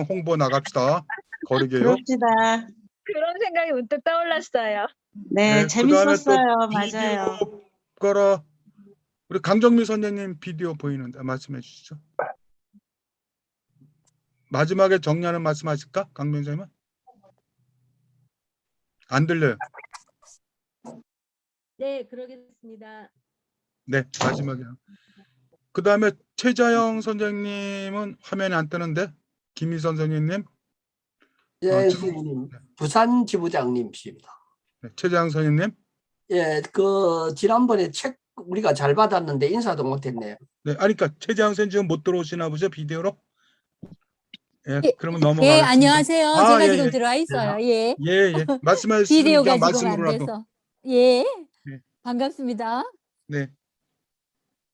홍보 나갑시다. 거리 교육. 그럽시다. 그런 생각이 문득 떠올랐어요. 네, 네, 그다음에 또 재밌었어요. 맞아요. 비디오 거라 우리 강정미 선생님 비디오 보이는데 말씀해 주시죠. 마지막에 정리하는 말씀하실까? 강명 선생님은? 안 들려요. 네, 그러겠습니다. 네, 마지막이요. 그다음에 최자영 선생님은 화면이 안 뜨는데 김희선 선생님, 예, 지금- 선생님. 부산 지부장님이십니다. 네, 최자영 선생님, 예, 그 지난번에 책 우리가 잘 받았는데 인사도 못했네요. 네, 그러니까 최자영 선생님 지금 못 들어오시나 보죠 비디오로? 예, 예, 그러면 넘어가겠습니다. 예, 안녕하세요. 아, 제가 예, 지금 예. 들어와 있어요. 예. 예, 말씀해 주시면 비디오가 그냥 지금 안 말씀으로라도. 돼서. 예. 네. 반갑습니다. 네.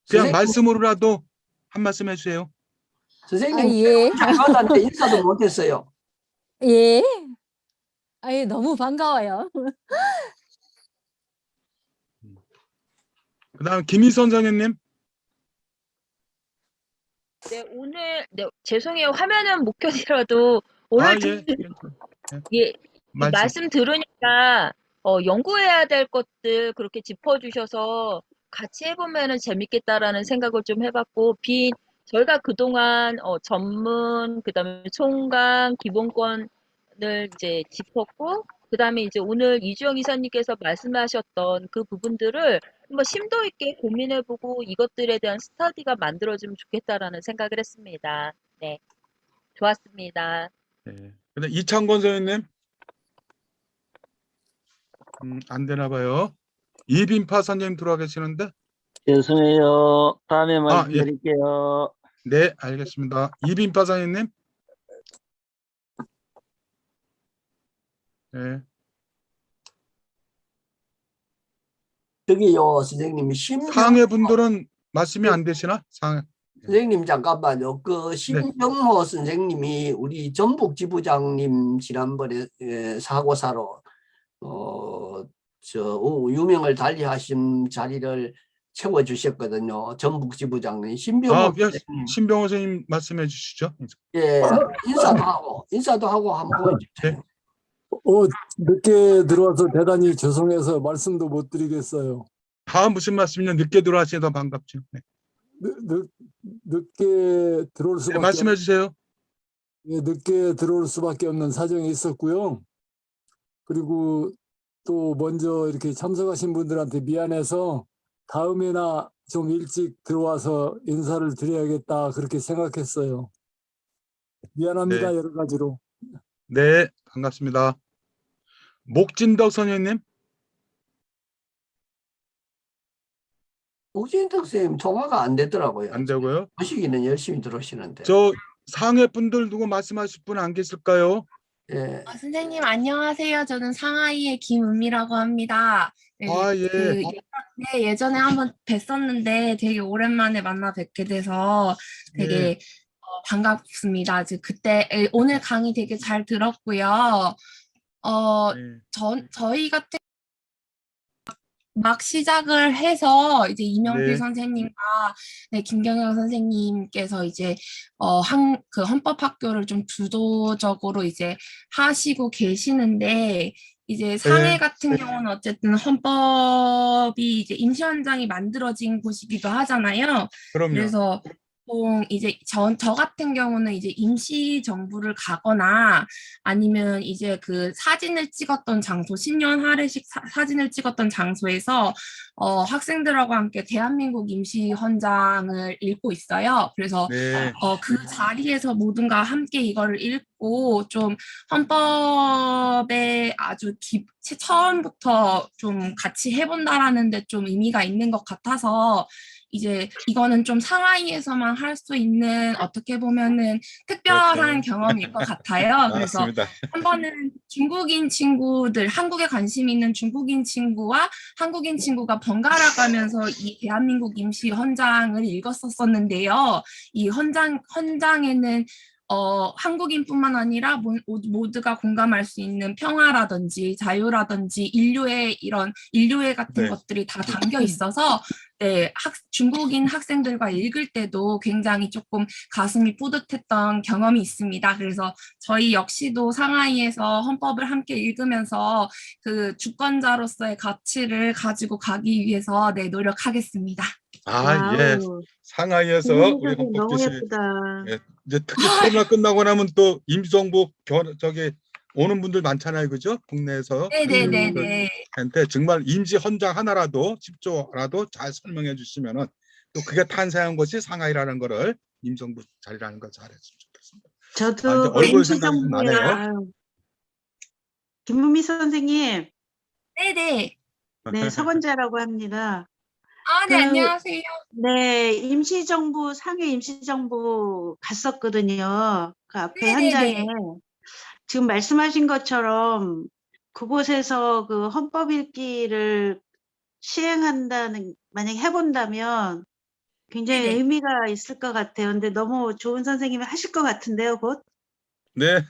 그냥 선생님. 말씀으로라도 한 말씀 해주세요. 선생님 예. 잘 받았는데 인사도 못했어요. 예. 아유, 너무 반가워요. 그다음 김희선 선생님, 네, 오늘 죄송해요. 화면은 못 켜더라도 오늘 예, 말씀 들으니까 연구해야 될 것들 그렇게 짚어주셔서 같이 해보면은 재밌겠다라는 생각을 좀 해봤고 저희가 그동안 전문 그다음에 총강 기본권을 이제 짚었고 그다음에 이제 오늘 이주영 이사님께서 말씀하셨던 그 부분들을 한번 심도 있게 고민해보고 이것들에 대한 스터디가 만들어지면 좋겠다라는 생각을 했습니다. 네, 좋았습니다. 네. 근데 이창권 선생님, 안 되나 봐요. 이빈파 선생님 들어와 계시는데. 죄송해요. 다음에 예. 말씀드릴게요. 네, 알겠습니다. 이빈파 선생님. 네. 저기요, 선생님. 상해 분들은 말씀이 안 되시나? 상해. 선생님 잠깐만요. 그 심병호 선생님이 우리 전북지부장님 지난번에 사고사로 유명을 달리하신 자리를 채워주셨거든요. 전북지부장님 신병호 선생님. 신병호 선생님 말씀해 주시죠. 예, 인사도 하고 한번 보여주세요. 늦게 들어와서 대단히 죄송해서 말씀도 못 드리겠어요. 무슨 말씀이냐? 늦게 들어와서 더 반갑죠. 네. 늦게 들어올 네, 수밖에 말씀해 주세요. 예, 늦게 들어올 수밖에 없는 사정이 있었고요. 그리고 또 먼저 이렇게 참석하신 분들한테 미안해서 다음에나 좀 일찍 들어와서 인사를 드려야겠다 그렇게 생각했어요. 미안합니다. 네. 여러 가지로. 네, 반갑습니다. 목진덕 선생님. 옥진덕 선생님 통화가 안 되더라고요. 안 되고요. 보시기는 열심히 들어오시는데. 저 상해 분들 누구 말씀하실 분 안 계실까요? 예. 선생님 안녕하세요. 저는 상하이의 김은미라고 합니다. 네, 아, 예. 네, 예전에 한번 뵀었는데 되게 오랜만에 만나 뵙게 돼서 되게 반갑습니다. 그때 오늘 강의 되게 잘 들었고요. 네. 저희 같은 막 시작을 해서 이제 이명필 네. 선생님과 김경영 선생님께서 이제 그 헌법학교를 좀 주도적으로 이제 하시고 계시는데 이제 상해 같은 경우는 어쨌든 헌법이 이제 임시헌장이 만들어진 곳이기도 하잖아요. 그럼요. 그래서 보통 이제 저 같은 경우는 이제 임시 정부를 가거나 아니면 이제 그 사진을 찍었던 장소, 신년 할애식 사진을 찍었던 장소에서 학생들하고 함께 대한민국 임시헌장을 읽고 있어요. 그래서 네. 그 자리에서 모든가 함께 이거를 읽고 좀 헌법에 아주 처음부터 좀 같이 해본다라는 데 좀 의미가 있는 것 같아서 이제 이거는 좀 상하이에서만 할 수 있는 어떻게 보면은 특별한 그렇죠. 경험일 것 같아요. 그래서 맞습니다. 한 번은 중국인 친구들, 한국에 관심 있는 중국인 친구와 한국인 친구가 번갈아 가면서 이 대한민국 임시 헌장을 읽었었는데요. 이 헌장에는 한국인뿐만 아니라 모두가 공감할 수 있는 평화라든지 자유라든지 인류애 같은 네. 것들이 다 담겨 있어서 중국인 학생들과 읽을 때도 굉장히 조금 가슴이 뿌듯했던 경험이 있습니다. 그래서 저희 역시도 상하이에서 헌법을 함께 읽으면서 그 주권자로서의 가치를 가지고 가기 위해서 노력하겠습니다. 아, 예. 상하이에서 우리 헌법 너무 교실 예쁘다. 예, 이제 특히 코로나 끝나고 나면 또 임시정부 오는 분들 많잖아요, 그죠? 국내에서. 네네네네. 한테 정말 임시 헌장 하나라도 10조라도 잘 설명해 주시면은 또 그게 탄생한 것이 상하이라는 거를 임정부 자리라는 걸 잘했으면 좋겠습니다. 저도 이제 얼굴 생각이 좀 나네요. 아유. 김은미 선생님, 네네. 네, 서건자라고 합니다. 네, 안녕하세요. 네, 임시정부, 상해 임시정부 갔었거든요. 그 앞에 네네네. 현장에. 지금 말씀하신 것처럼 그곳에서 그 헌법 읽기를 만약에 해본다면 굉장히 네네. 의미가 있을 것 같아요. 근데 너무 좋은 선생님이 하실 것 같은데요, 곧? 네.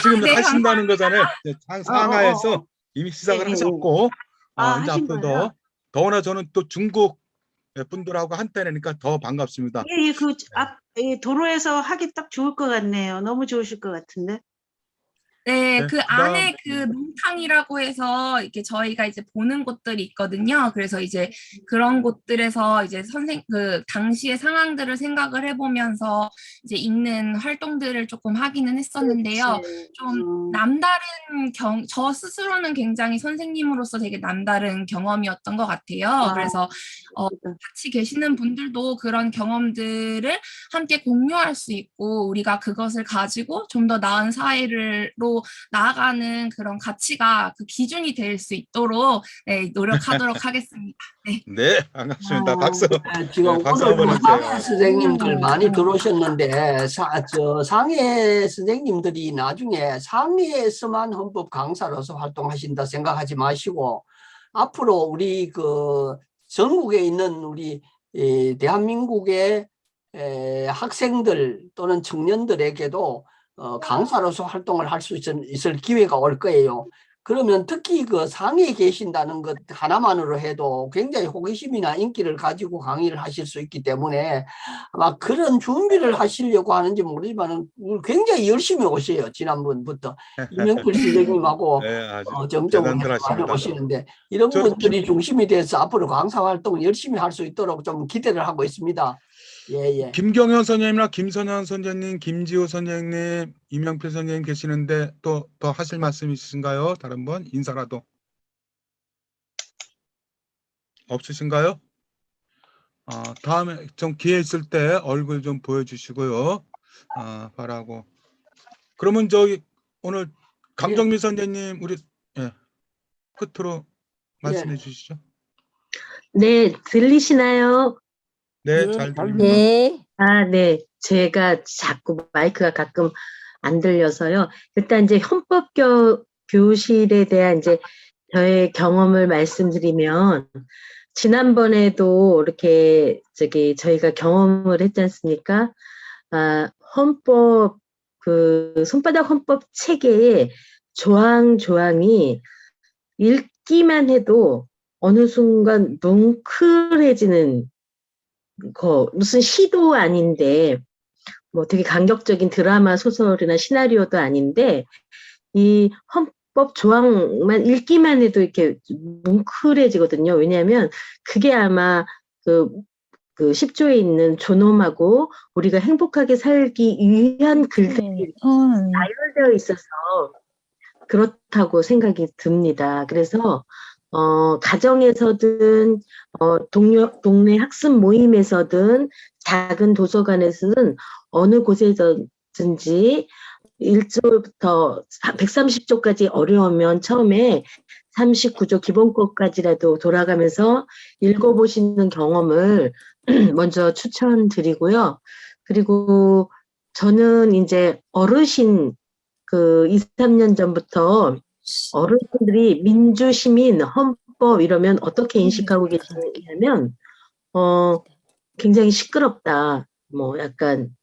지금 네, 하신다는 거잖아요. 네, 상하이에서 이미 시작을 네네. 하셨고, 이제 하신 앞으로 거예요? 더구나 저는 또 중국 분들하고 한때니까 더 반갑습니다. 예, 도로에서 하기 딱 좋을 것 같네요. 너무 좋으실 것 같은데. 네, 네, 그 안에 그 농탕이라고 해서 이렇게 저희가 이제 보는 곳들이 있거든요. 그래서 이제 그런 곳들에서 이제 그 당시의 상황들을 생각을 해보면서 이제 읽는 활동들을 조금 하기는 했었는데요. 좀 남다른 저 스스로는 굉장히 선생님으로서 되게 남다른 경험이었던 것 같아요. 그래서 같이 계시는 분들도 그런 경험들을 함께 공유할 수 있고 우리가 그것을 가지고 좀 더 나은 사회로 나아가는 그런 가치가 그 기준이 될 수 있도록 노력하도록 하겠습니다. 네. 네, 반갑습니다. 박수. 지금 박수 오늘 한번 상해 해주세요. 선생님들 많이 들어오셨는데 상해 선생님들이 나중에 상해에서만 헌법 강사로서 활동하신다 생각하지 마시고 앞으로 우리 그 전국에 있는 우리 대한민국의 학생들 또는 청년들에게도 강사로서 활동을 할 수 있을 기회가 올 거예요. 그러면 특히 그 상에 계신다는 것 하나만으로 해도 굉장히 호기심이나 인기를 가지고 강의를 하실 수 있기 때문에 아마 그런 준비를 하시려고 하는지 모르지만 굉장히 열심히 오세요. 지난번부터 이명필 선생님하고 네, 아주 정적으로 대단들 많이 하십니다. 오시는데 이런 저 분들이 중심이 돼서 앞으로 강사 활동을 열심히 할 수 있도록 좀 기대를 하고 있습니다. 예, 예. 김경현 선생님이나 김선현 선생님, 김지호 선생님, 이명필 선생님 계시는데 또 더 하실 말씀 있으신가요? 다른 분 인사라도 없으신가요? 다음에 좀 기회 있을 때 얼굴 좀 보여주시고요. 바라고. 그러면 저기 오늘 강정미 선생님 우리 끝으로 말씀해 주시죠. 네, 들리시나요? 네, 예, 잘 잘 들립니다. 예. 네. 제가 자꾸 마이크가 가끔 안 들려서요. 일단 이제 헌법 교실에 대한 이제 저의 경험을 말씀드리면, 지난번에도 이렇게 저희가 경험을 했지 않습니까? 헌법, 손바닥 헌법 체계의 조항이 읽기만 해도 어느 순간 뭉클해지는 무슨 시도 아닌데, 뭐 되게 감격적인 드라마 소설이나 시나리오도 아닌데, 이 헌법 조항만 읽기만 해도 이렇게 뭉클해지거든요. 왜냐하면 그게 아마 그 10조에 있는 존엄하고 우리가 행복하게 살기 위한 글들이 나열되어 있어서 그렇다고 생각이 듭니다. 그래서 가정에서든 동네 학습 모임에서든 작은 도서관에서는 어느 곳에서든지 1조부터 130조까지 어려우면 처음에 39조 기본법까지라도 돌아가면서 읽어보시는 경험을 먼저 추천드리고요. 그리고 저는 이제 어르신 2, 3년 전부터 어르신들이 민주시민, 헌법 이러면 어떻게 인식하고 계시냐면 굉장히 시끄럽다. 뭐 약간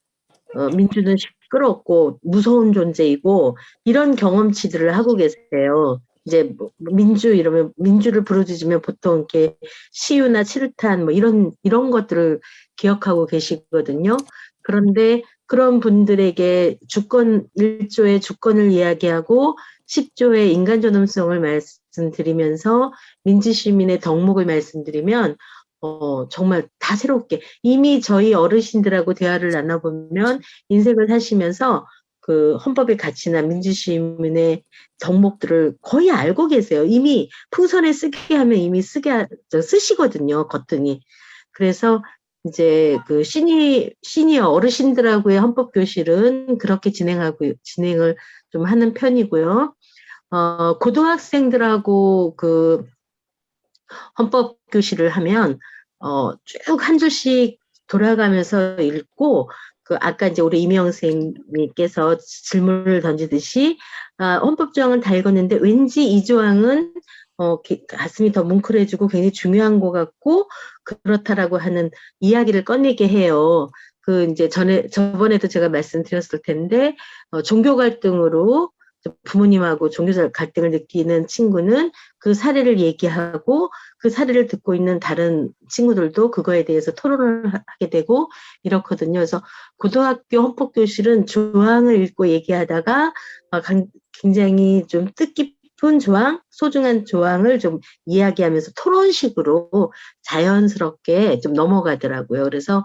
민주는 시끄럽고 무서운 존재이고 이런 경험치들을 하고 계세요. 이제 민주 이러면 민주를 부르짖으면 보통 이렇게 시유나 칠탄 뭐 이런 것들을 기억하고 계시거든요. 그런데 그런 분들에게 1조의 주권을 이야기하고 10조의 인간 존엄성을 말씀드리면서 민주시민의 덕목을 말씀드리면 정말 다 새롭게 이미 저희 어르신들하고 대화를 나눠보면 인생을 사시면서 그 헌법의 가치나 민주시민의 덕목들을 거의 알고 계세요. 이미 풍선에 쓰게 하면 이미 쓰시거든요. 거뜬히. 그래서 이제 그 시니어 어르신들하고의 헌법교실은 그렇게 진행을 좀 하는 편이고요. 고등학생들하고 그 헌법교실을 하면 쭉 한 줄씩 돌아가면서 읽고 아까 이제 우리 이명 선생님께서 질문을 던지듯이 헌법 조항을 다 읽었는데 왠지 이 조항은 가슴이 더 뭉클해지고 굉장히 중요한 것 같고 그렇다라고 하는 이야기를 꺼내게 해요. 이제 저번에도 제가 말씀드렸을 텐데 종교 갈등으로 부모님하고 종교적 갈등을 느끼는 친구는 그 사례를 얘기하고 그 사례를 듣고 있는 다른 친구들도 그거에 대해서 토론을 하게 되고 이렇거든요. 그래서 고등학교 헌법교실은 조항을 읽고 얘기하다가 굉장히 좀 뜻깊은 조항, 소중한 조항을 좀 이야기하면서 토론식으로 자연스럽게 좀 넘어가더라고요. 그래서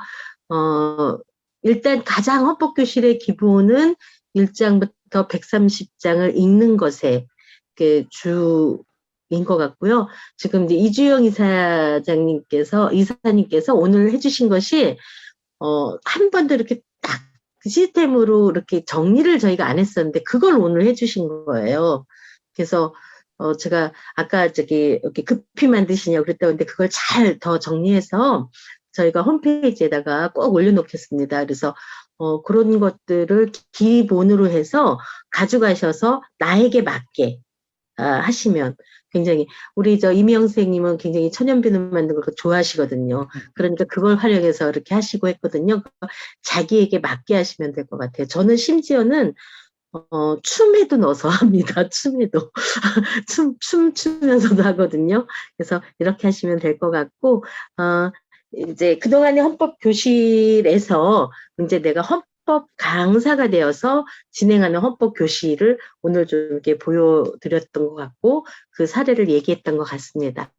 일단 가장 헌법교실의 기본은 1장부터 130장을 읽는 것에 주인 것 같고요. 지금 이제 이주영 이사님께서 오늘 해주신 것이 한 번도 이렇게 딱 시스템으로 이렇게 정리를 저희가 안 했었는데 그걸 오늘 해주신 거예요. 그래서 제가 아까 이렇게 급히 만드시냐고 그랬다는데 그걸 잘 더 정리해서 저희가 홈페이지에다가 꼭 올려놓겠습니다. 그래서 그런 것들을 기본으로 해서 가져가셔서 나에게 맞게 하시면 굉장히 우리 이명 선생님은 굉장히 천연비누 만드는 걸 좋아하시거든요. 그러니까 그걸 활용해서 이렇게 하시고 했거든요. 자기에게 맞게 하시면 될 것 같아요. 저는 심지어는 춤에도 넣어서 합니다. 춤에도. 춤추면서도 하거든요. 그래서 이렇게 하시면 될 것 같고, 이제 그동안의 헌법 교실에서 이제 내가 헌법 강사가 되어서 진행하는 헌법 교실을 오늘 좀 이렇게 보여드렸던 것 같고, 그 사례를 얘기했던 것 같습니다.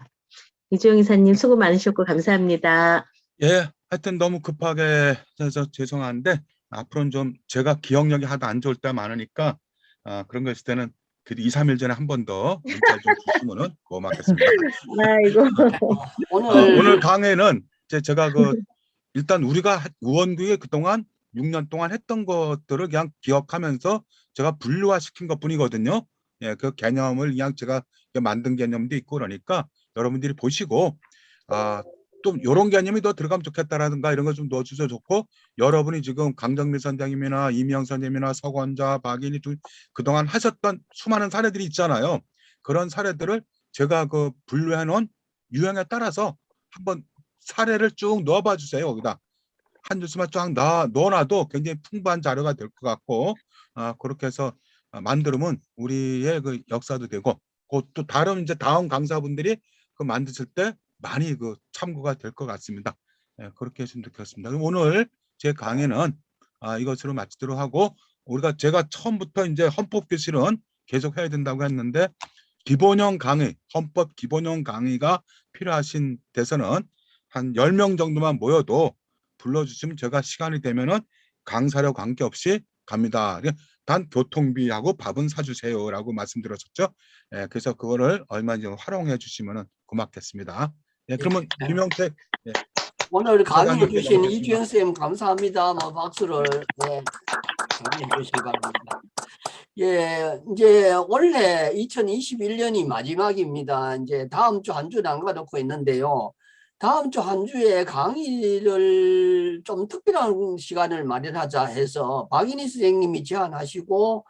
이주영 이사님 수고 많으셨고 감사합니다. 예, 하여튼 너무 급하게 해서 죄송한데 앞으로는 좀 제가 기억력이 하도 안 좋을 때가 많으니까 그런 거 있을 때는 그 2, 3일 전에 한 번 더 문자 좀 주시면은 고맙겠습니다. 아이고. 오늘 강의는 제가 일단 우리가 의원국에 그동안 6년 동안 했던 것들을 그냥 기억하면서 제가 분류화시킨 것뿐이거든요. 예, 그 개념을 그냥 제가 만든 개념도 있고 그러니까 여러분들이 보시고 또 이런 개념이 더 들어가면 좋겠다라든가 이런 거 좀 넣어주셔도 좋고, 여러분이 지금 강정미 선생님이나 이미영 선생님이나 서건자, 박인희 그동안 하셨던 수많은 사례들이 있잖아요. 그런 사례들을 제가 분류해 놓은 유형에 따라서 한번 사례를 쭉 넣어봐 주세요. 거기다 한 뉴스만 쫙 넣어놔도 굉장히 풍부한 자료가 될 것 같고, 그렇게 해서 만들면 우리의 그 역사도 되고, 또 다음 강사분들이 만드실 때 많이 참고가 될 것 같습니다. 예, 그렇게 했으면 좋겠습니다. 그럼 오늘 제 강의는 이것으로 마치도록 하고, 제가 처음부터 이제 헌법 교실은 계속 해야 된다고 했는데, 기본형 강의, 헌법 기본형 강의가 필요하신 데서는 한 10명 정도만 모여도 불러주시면 제가 시간이 되면은 강사료 관계없이 갑니다. 단 교통비하고 밥은 사주세요라고 말씀드렸었죠. 예, 그래서 그거를 얼마 좀 활용해 주시면 고맙겠습니다. 예, 그러면 김영택 오늘 강의해 주신 하겠습니다. 이주영 선생님 감사합니다. 박수를 강의해 주시기 바랍니다. 예, 이제 원래 2021년이 마지막입니다. 이제 다음 주 한 주 남겨놓고 있는데요. 다음 주 한 주에 강의를 좀 특별한 시간을 마련하자 해서 박인희 선생님이 제안하시고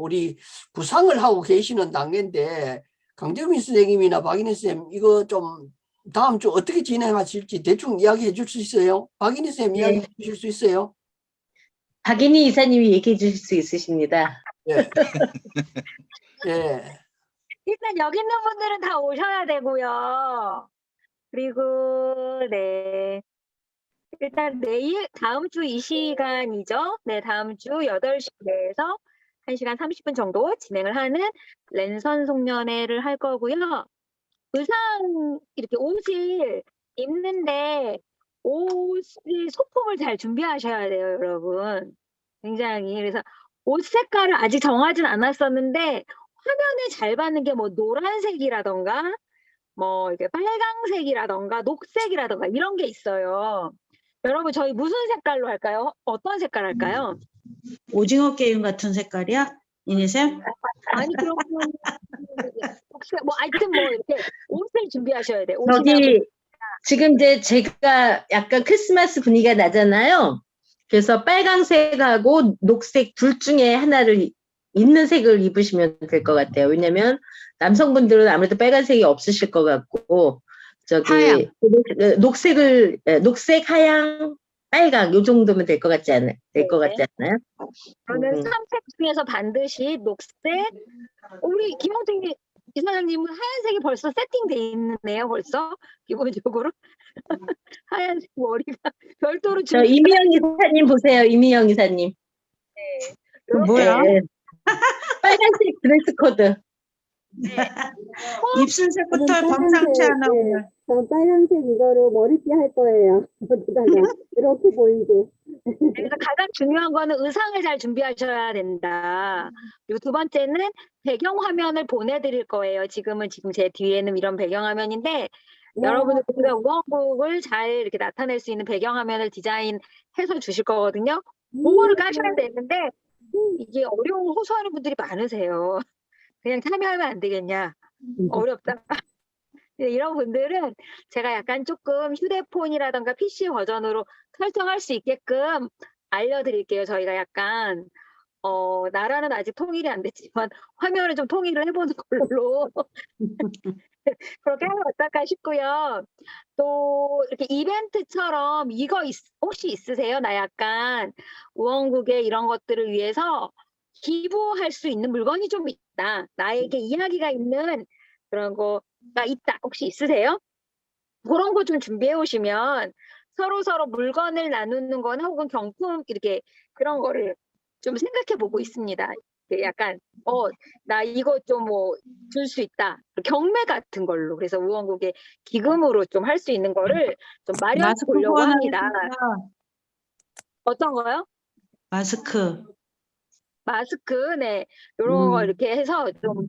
우리 구상을 하고 계시는 단계인데, 강정민 선생님이나 박인희 선생님 이거 좀 다음 주 어떻게 진행하실지 대충 이야기해 줄 수 있어요? 박인희 선생님 네. 이야기해 주실 수 있어요? 박인희 이사님이 얘기해 주실 수 있으십니다. 예. 예. 일단 여기 있는 분들은 다 오셔야 되고요. 그리고 네. 일단 다음 주 이 시간이죠. 네, 다음 주 8시에서 1시간 30분 정도 진행을 하는 랜선 송년회를 할 거고요. 의상 이렇게 옷을 입는데 옷이 소품을 잘 준비하셔야 돼요, 여러분. 굉장히. 그래서 옷 색깔을 아직 정하진 않았었는데 화면에 잘 받는 게 뭐 노란색이라던가 뭐 이렇게 빨강색이라던가 녹색이라던가 이런 게 있어요. 여러분 저희 무슨 색깔로 할까요? 어떤 색깔 할까요? 오징어 게임 같은 색깔이야? 이니쌤? 아니 그러면 혹시 뭐 하여튼 뭐 이렇게 옷을 준비하셔야 돼요. 저기 지금 이제 제가 약간 크리스마스 분위기가 나잖아요. 그래서 빨강색하고 녹색 둘 중에 하나를 있는 색을 입으시면 될 것 같아요. 왜냐면 남성분들은 아무래도 빨간색이 없으실 것 같고 하양. 녹색, 하양, 빨강 요 정도면 될 것 같지 않아요? 저는 3색 중에서 반드시 녹색. 우리 김홍택 이사장님은 하얀색이 벌써 세팅돼 있네요. 벌써 기본적으로 하얀색 머리가 별도로. 저 이미영 이사님 보세요. 이미영 이사님. 네. 뭐야? 네. 빨간색 드레스 코드. 네. 입술색부터 범상치 않아. 저 빨간색 이거로 머리띠 할 거예요. 여기다가 이렇게 보이게. 그래서 가장 중요한 거는 의상을 잘 준비하셔야 된다. 그리고 두 번째는 배경 화면을 보내드릴 거예요. 지금 제 뒤에는 이런 배경 화면인데 여러분들 우리가 우원국을 잘 이렇게 나타낼 수 있는 배경 화면을 디자인해서 주실 거거든요. 그거를 까셔야 되는데 이게 어려운 호소하는 분들이 많으세요. 그냥 참여하면 안 되겠냐? 어렵다. 이런 분들은 제가 약간 조금 휴대폰이라던가 PC 버전으로 설정할 수 있게끔 알려드릴게요. 저희가 약간 나라는 아직 통일이 안 됐지만 화면을 좀 통일을 해보는 걸로 그렇게 하면 어떨까 싶고요. 또 이렇게 이벤트처럼 이거 혹시 있으세요? 나 약간 우원국의 이런 것들을 위해서 기부할 수 있는 물건이 좀 있다. 나에게 이야기가 있는 그런 거가 있다. 혹시 있으세요? 그런 거 좀 준비해 오시면 서로 물건을 나누는 거나 혹은 경품 이렇게 그런 거를 좀 생각해 보고 있습니다. 약간 나 이거 좀 뭐 줄 수 있다. 경매 같은 걸로. 그래서 우원국에 기금으로 좀 할 수 있는 거를 좀 마련해 마스크 보려고 합니다. 후원하겠습니다. 어떤 거요? 마스크. 마스크, 네. 요런 거 음. 이렇게 해서 좀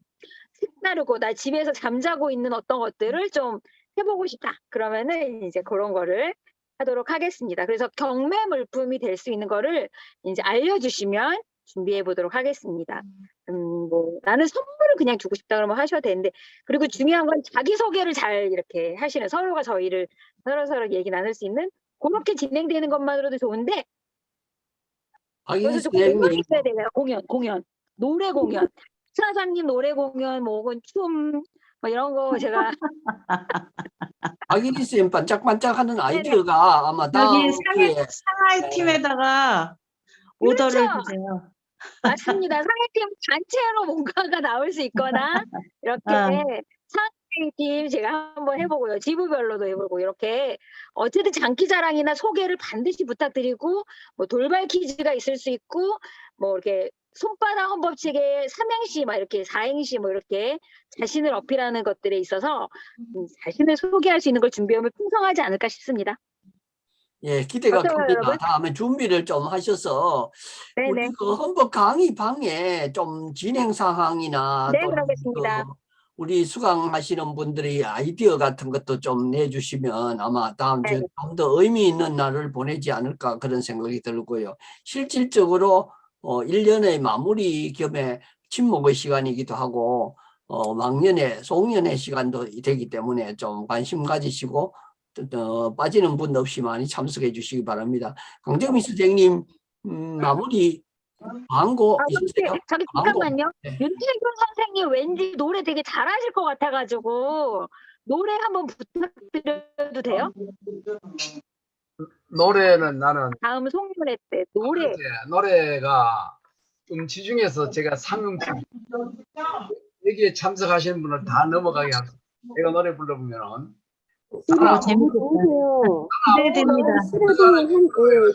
색다르고 나 집에서 잠자고 있는 어떤 것들을 좀 해보고 싶다. 그러면은 이제 그런 거를 하도록 하겠습니다. 그래서 경매 물품이 될 수 있는 거를 이제 알려주시면 준비해 보도록 하겠습니다. 뭐 나는 선물을 그냥 주고 싶다 그러면 하셔도 되는데, 그리고 중요한 건 자기소개를 잘 이렇게 하시는, 서로가 저희를 서로 얘기 나눌 수 있는 그렇게 진행되는 것만으로도 좋은데, 박인희 그래서 좀 공연 선생님, 있어야 되나요? 공연, 노래 공연, 사장님 노래 공연, 뭐 혹은 춤, 뭐 이런 거 제가 박인희 선생님 반짝반짝하는 아이디어가 아마 다음 여기 기회에 상하이 팀에다가 오더를 주세요. 맞습니다. 상해팀 단체로 뭔가가 나올 수 있거나 이렇게 상해팀 제가 한번 해보고요. 지부별로도 해보고 이렇게 어쨌든 장기자랑이나 소개를 반드시 부탁드리고, 뭐 돌발 퀴즈가 있을 수 있고, 뭐 이렇게 손바닥 헌법칙의 삼행시 막 이렇게 사행시 뭐 이렇게 자신을 어필하는 것들에 있어서 자신을 소개할 수 있는 걸 준비하면 풍성하지 않을까 싶습니다. 예, 기대가 어때요, 큽니다. 여러분? 다음에 준비를 좀 하셔서 우리 네네. 그 헌법 강의 방에 좀 진행 사항이나 네, 또 그러겠습니다. 우리 수강하시는 분들이 아이디어 같은 것도 좀 내주시면 아마 다음 주에 네. 좀 더 의미 있는 날을 보내지 않을까 그런 생각이 들고요. 실질적으로 1년의 마무리 겸에 친목의 시간이기도 하고 막년의 송년의 시간도 되기 때문에 좀 관심 가지시고 빠지는 분 없이 많이 참석해 주시기 바랍니다. 강정미 선생님 마무리 광고 있으세요? 저기 광고. 잠깐만요. 네. 윤태균 선생님 왠지 노래 되게 잘하실 것 같아가지고 노래 한번 부탁드려도 돼요? 노래는 나는 다음 송년회 때 노래. 이제 노래가 음치 중에서 제가 상음치 여기에 참석하시는 분을 다 넘어가게 합니다. 제가 노래 불러보면은 좋으세요. 기대됩니다.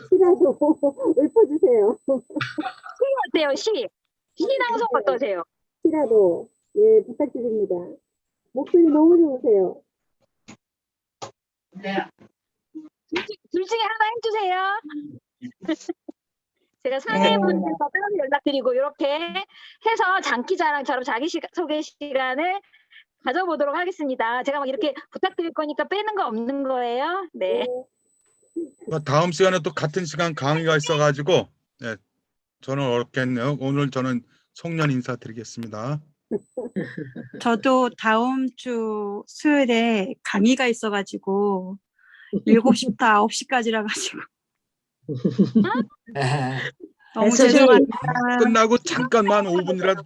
시라도 읊어주세요. 시 어때요? 시낭송 어떠세요? 시라도 예 부탁드립니다. 목소리 너무 좋으세요. 둘 중에 하나 해주세요. 제가 사회분들과 따로 연락드리고 이렇게 해서 장기자랑처럼 자기소개 시간을 가져보도록 하겠습니다. 제가 막 이렇게 부탁드릴 거니까 빼는 거 없는 거예요. 네. 다음 시간에 또 같은 시간 강의가 있어가지고 네, 저는 어렵겠네요. 오늘 저는 송년 인사드리겠습니다. 저도 다음 주 수요일에 강의가 있어가지고 7시부터 9시까지라 가지고 너무 저기- 죄송합니다. 끝나고 잠깐만 5분이라도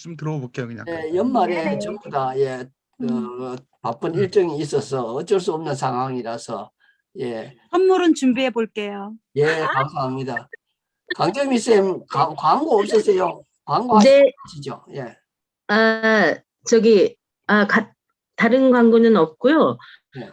좀 들어볼게요 그냥. 연말에 전부 다 바쁜 일정이 있어서 어쩔 수 없는 상황이라서 선물은 준비해 볼게요. 감사합니다. 강정미 쌤 광고 없으세요? 광고 네. 하시죠? 예. 다른 광고는 없고요. 네.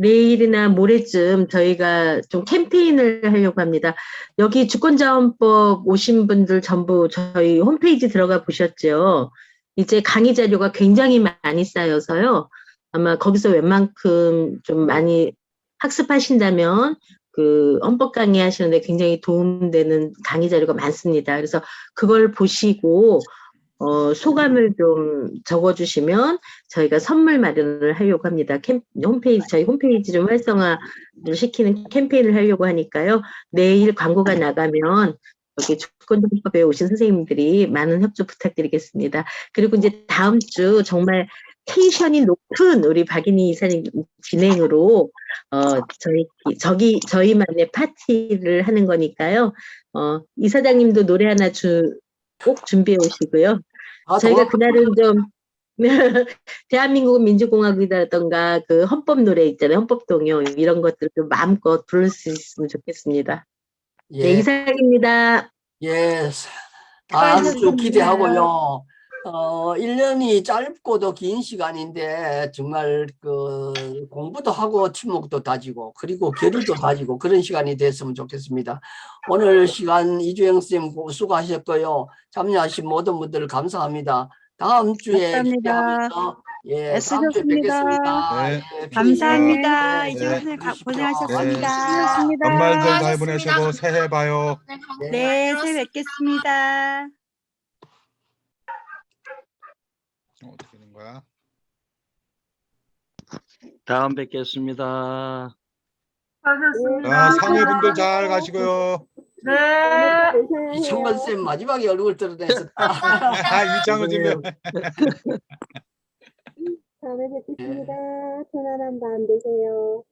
내일이나 모레쯤 저희가 좀 캠페인을 하려고 합니다. 여기 주권자원법 오신 분들 전부 저희 홈페이지 들어가 보셨죠? 이제 강의 자료가 굉장히 많이 쌓여서요. 아마 거기서 웬만큼 좀 많이 학습하신다면 그 헌법 강의 하시는데 굉장히 도움되는 강의 자료가 많습니다. 그래서 그걸 보시고 소감을 좀 적어주시면 저희가 선물 마련을 하려고 합니다. 저희 홈페이지 좀 활성화를 시키는 캠페인을 하려고 하니까요. 내일 광고가 나가면 여기 주권자원법에 오신 선생님들이 많은 협조 부탁드리겠습니다. 그리고 이제 다음 주 정말 텐션이 높은 우리 박인희 이사님 진행으로 저희만의 파티를 하는 거니까요. 이사장님도 노래 하나 꼭 준비해 오시고요. 저희가 그날은 좀 대한민국은 민주공화국이라던가 그 헌법 노래 있잖아요. 헌법 동요 이런 것들을 좀 마음껏 부를 수 있으면 좋겠습니다. 네, 이사입니다. 예, 아주 수고하셨습니다. 기대하고요. 1년이 짧고도 긴 시간인데 정말 그 공부도 하고 친목도 다지고 그리고 결의도 다지고 그런 시간이 됐으면 좋겠습니다. 오늘 시간 이주영 선생님 수고하셨고요. 참여하신 모든 분들 감사합니다. 다음 주에 감사합니다. 기대하면서 다음 주에 애쓰셨습니다. 뵙겠습니다. 네. 감사합니다. 네, 이주영 네, 선생님 주십시오. 고생하셨습니다. 수고하셨습니다. 연말들 잘 수고하셨습니다. 보내시고 새해 봐요. 네, 새해 뵙겠습니다. 어떻게 되는 거야? 다음 뵙겠습니다. 자, 상회분들 잘 가시고요. 이청건 쌤 마지막에 얼굴 드러냈었다. 이장우 지금. 다음에 뵙겠습니다. 편안한 밤 되세요.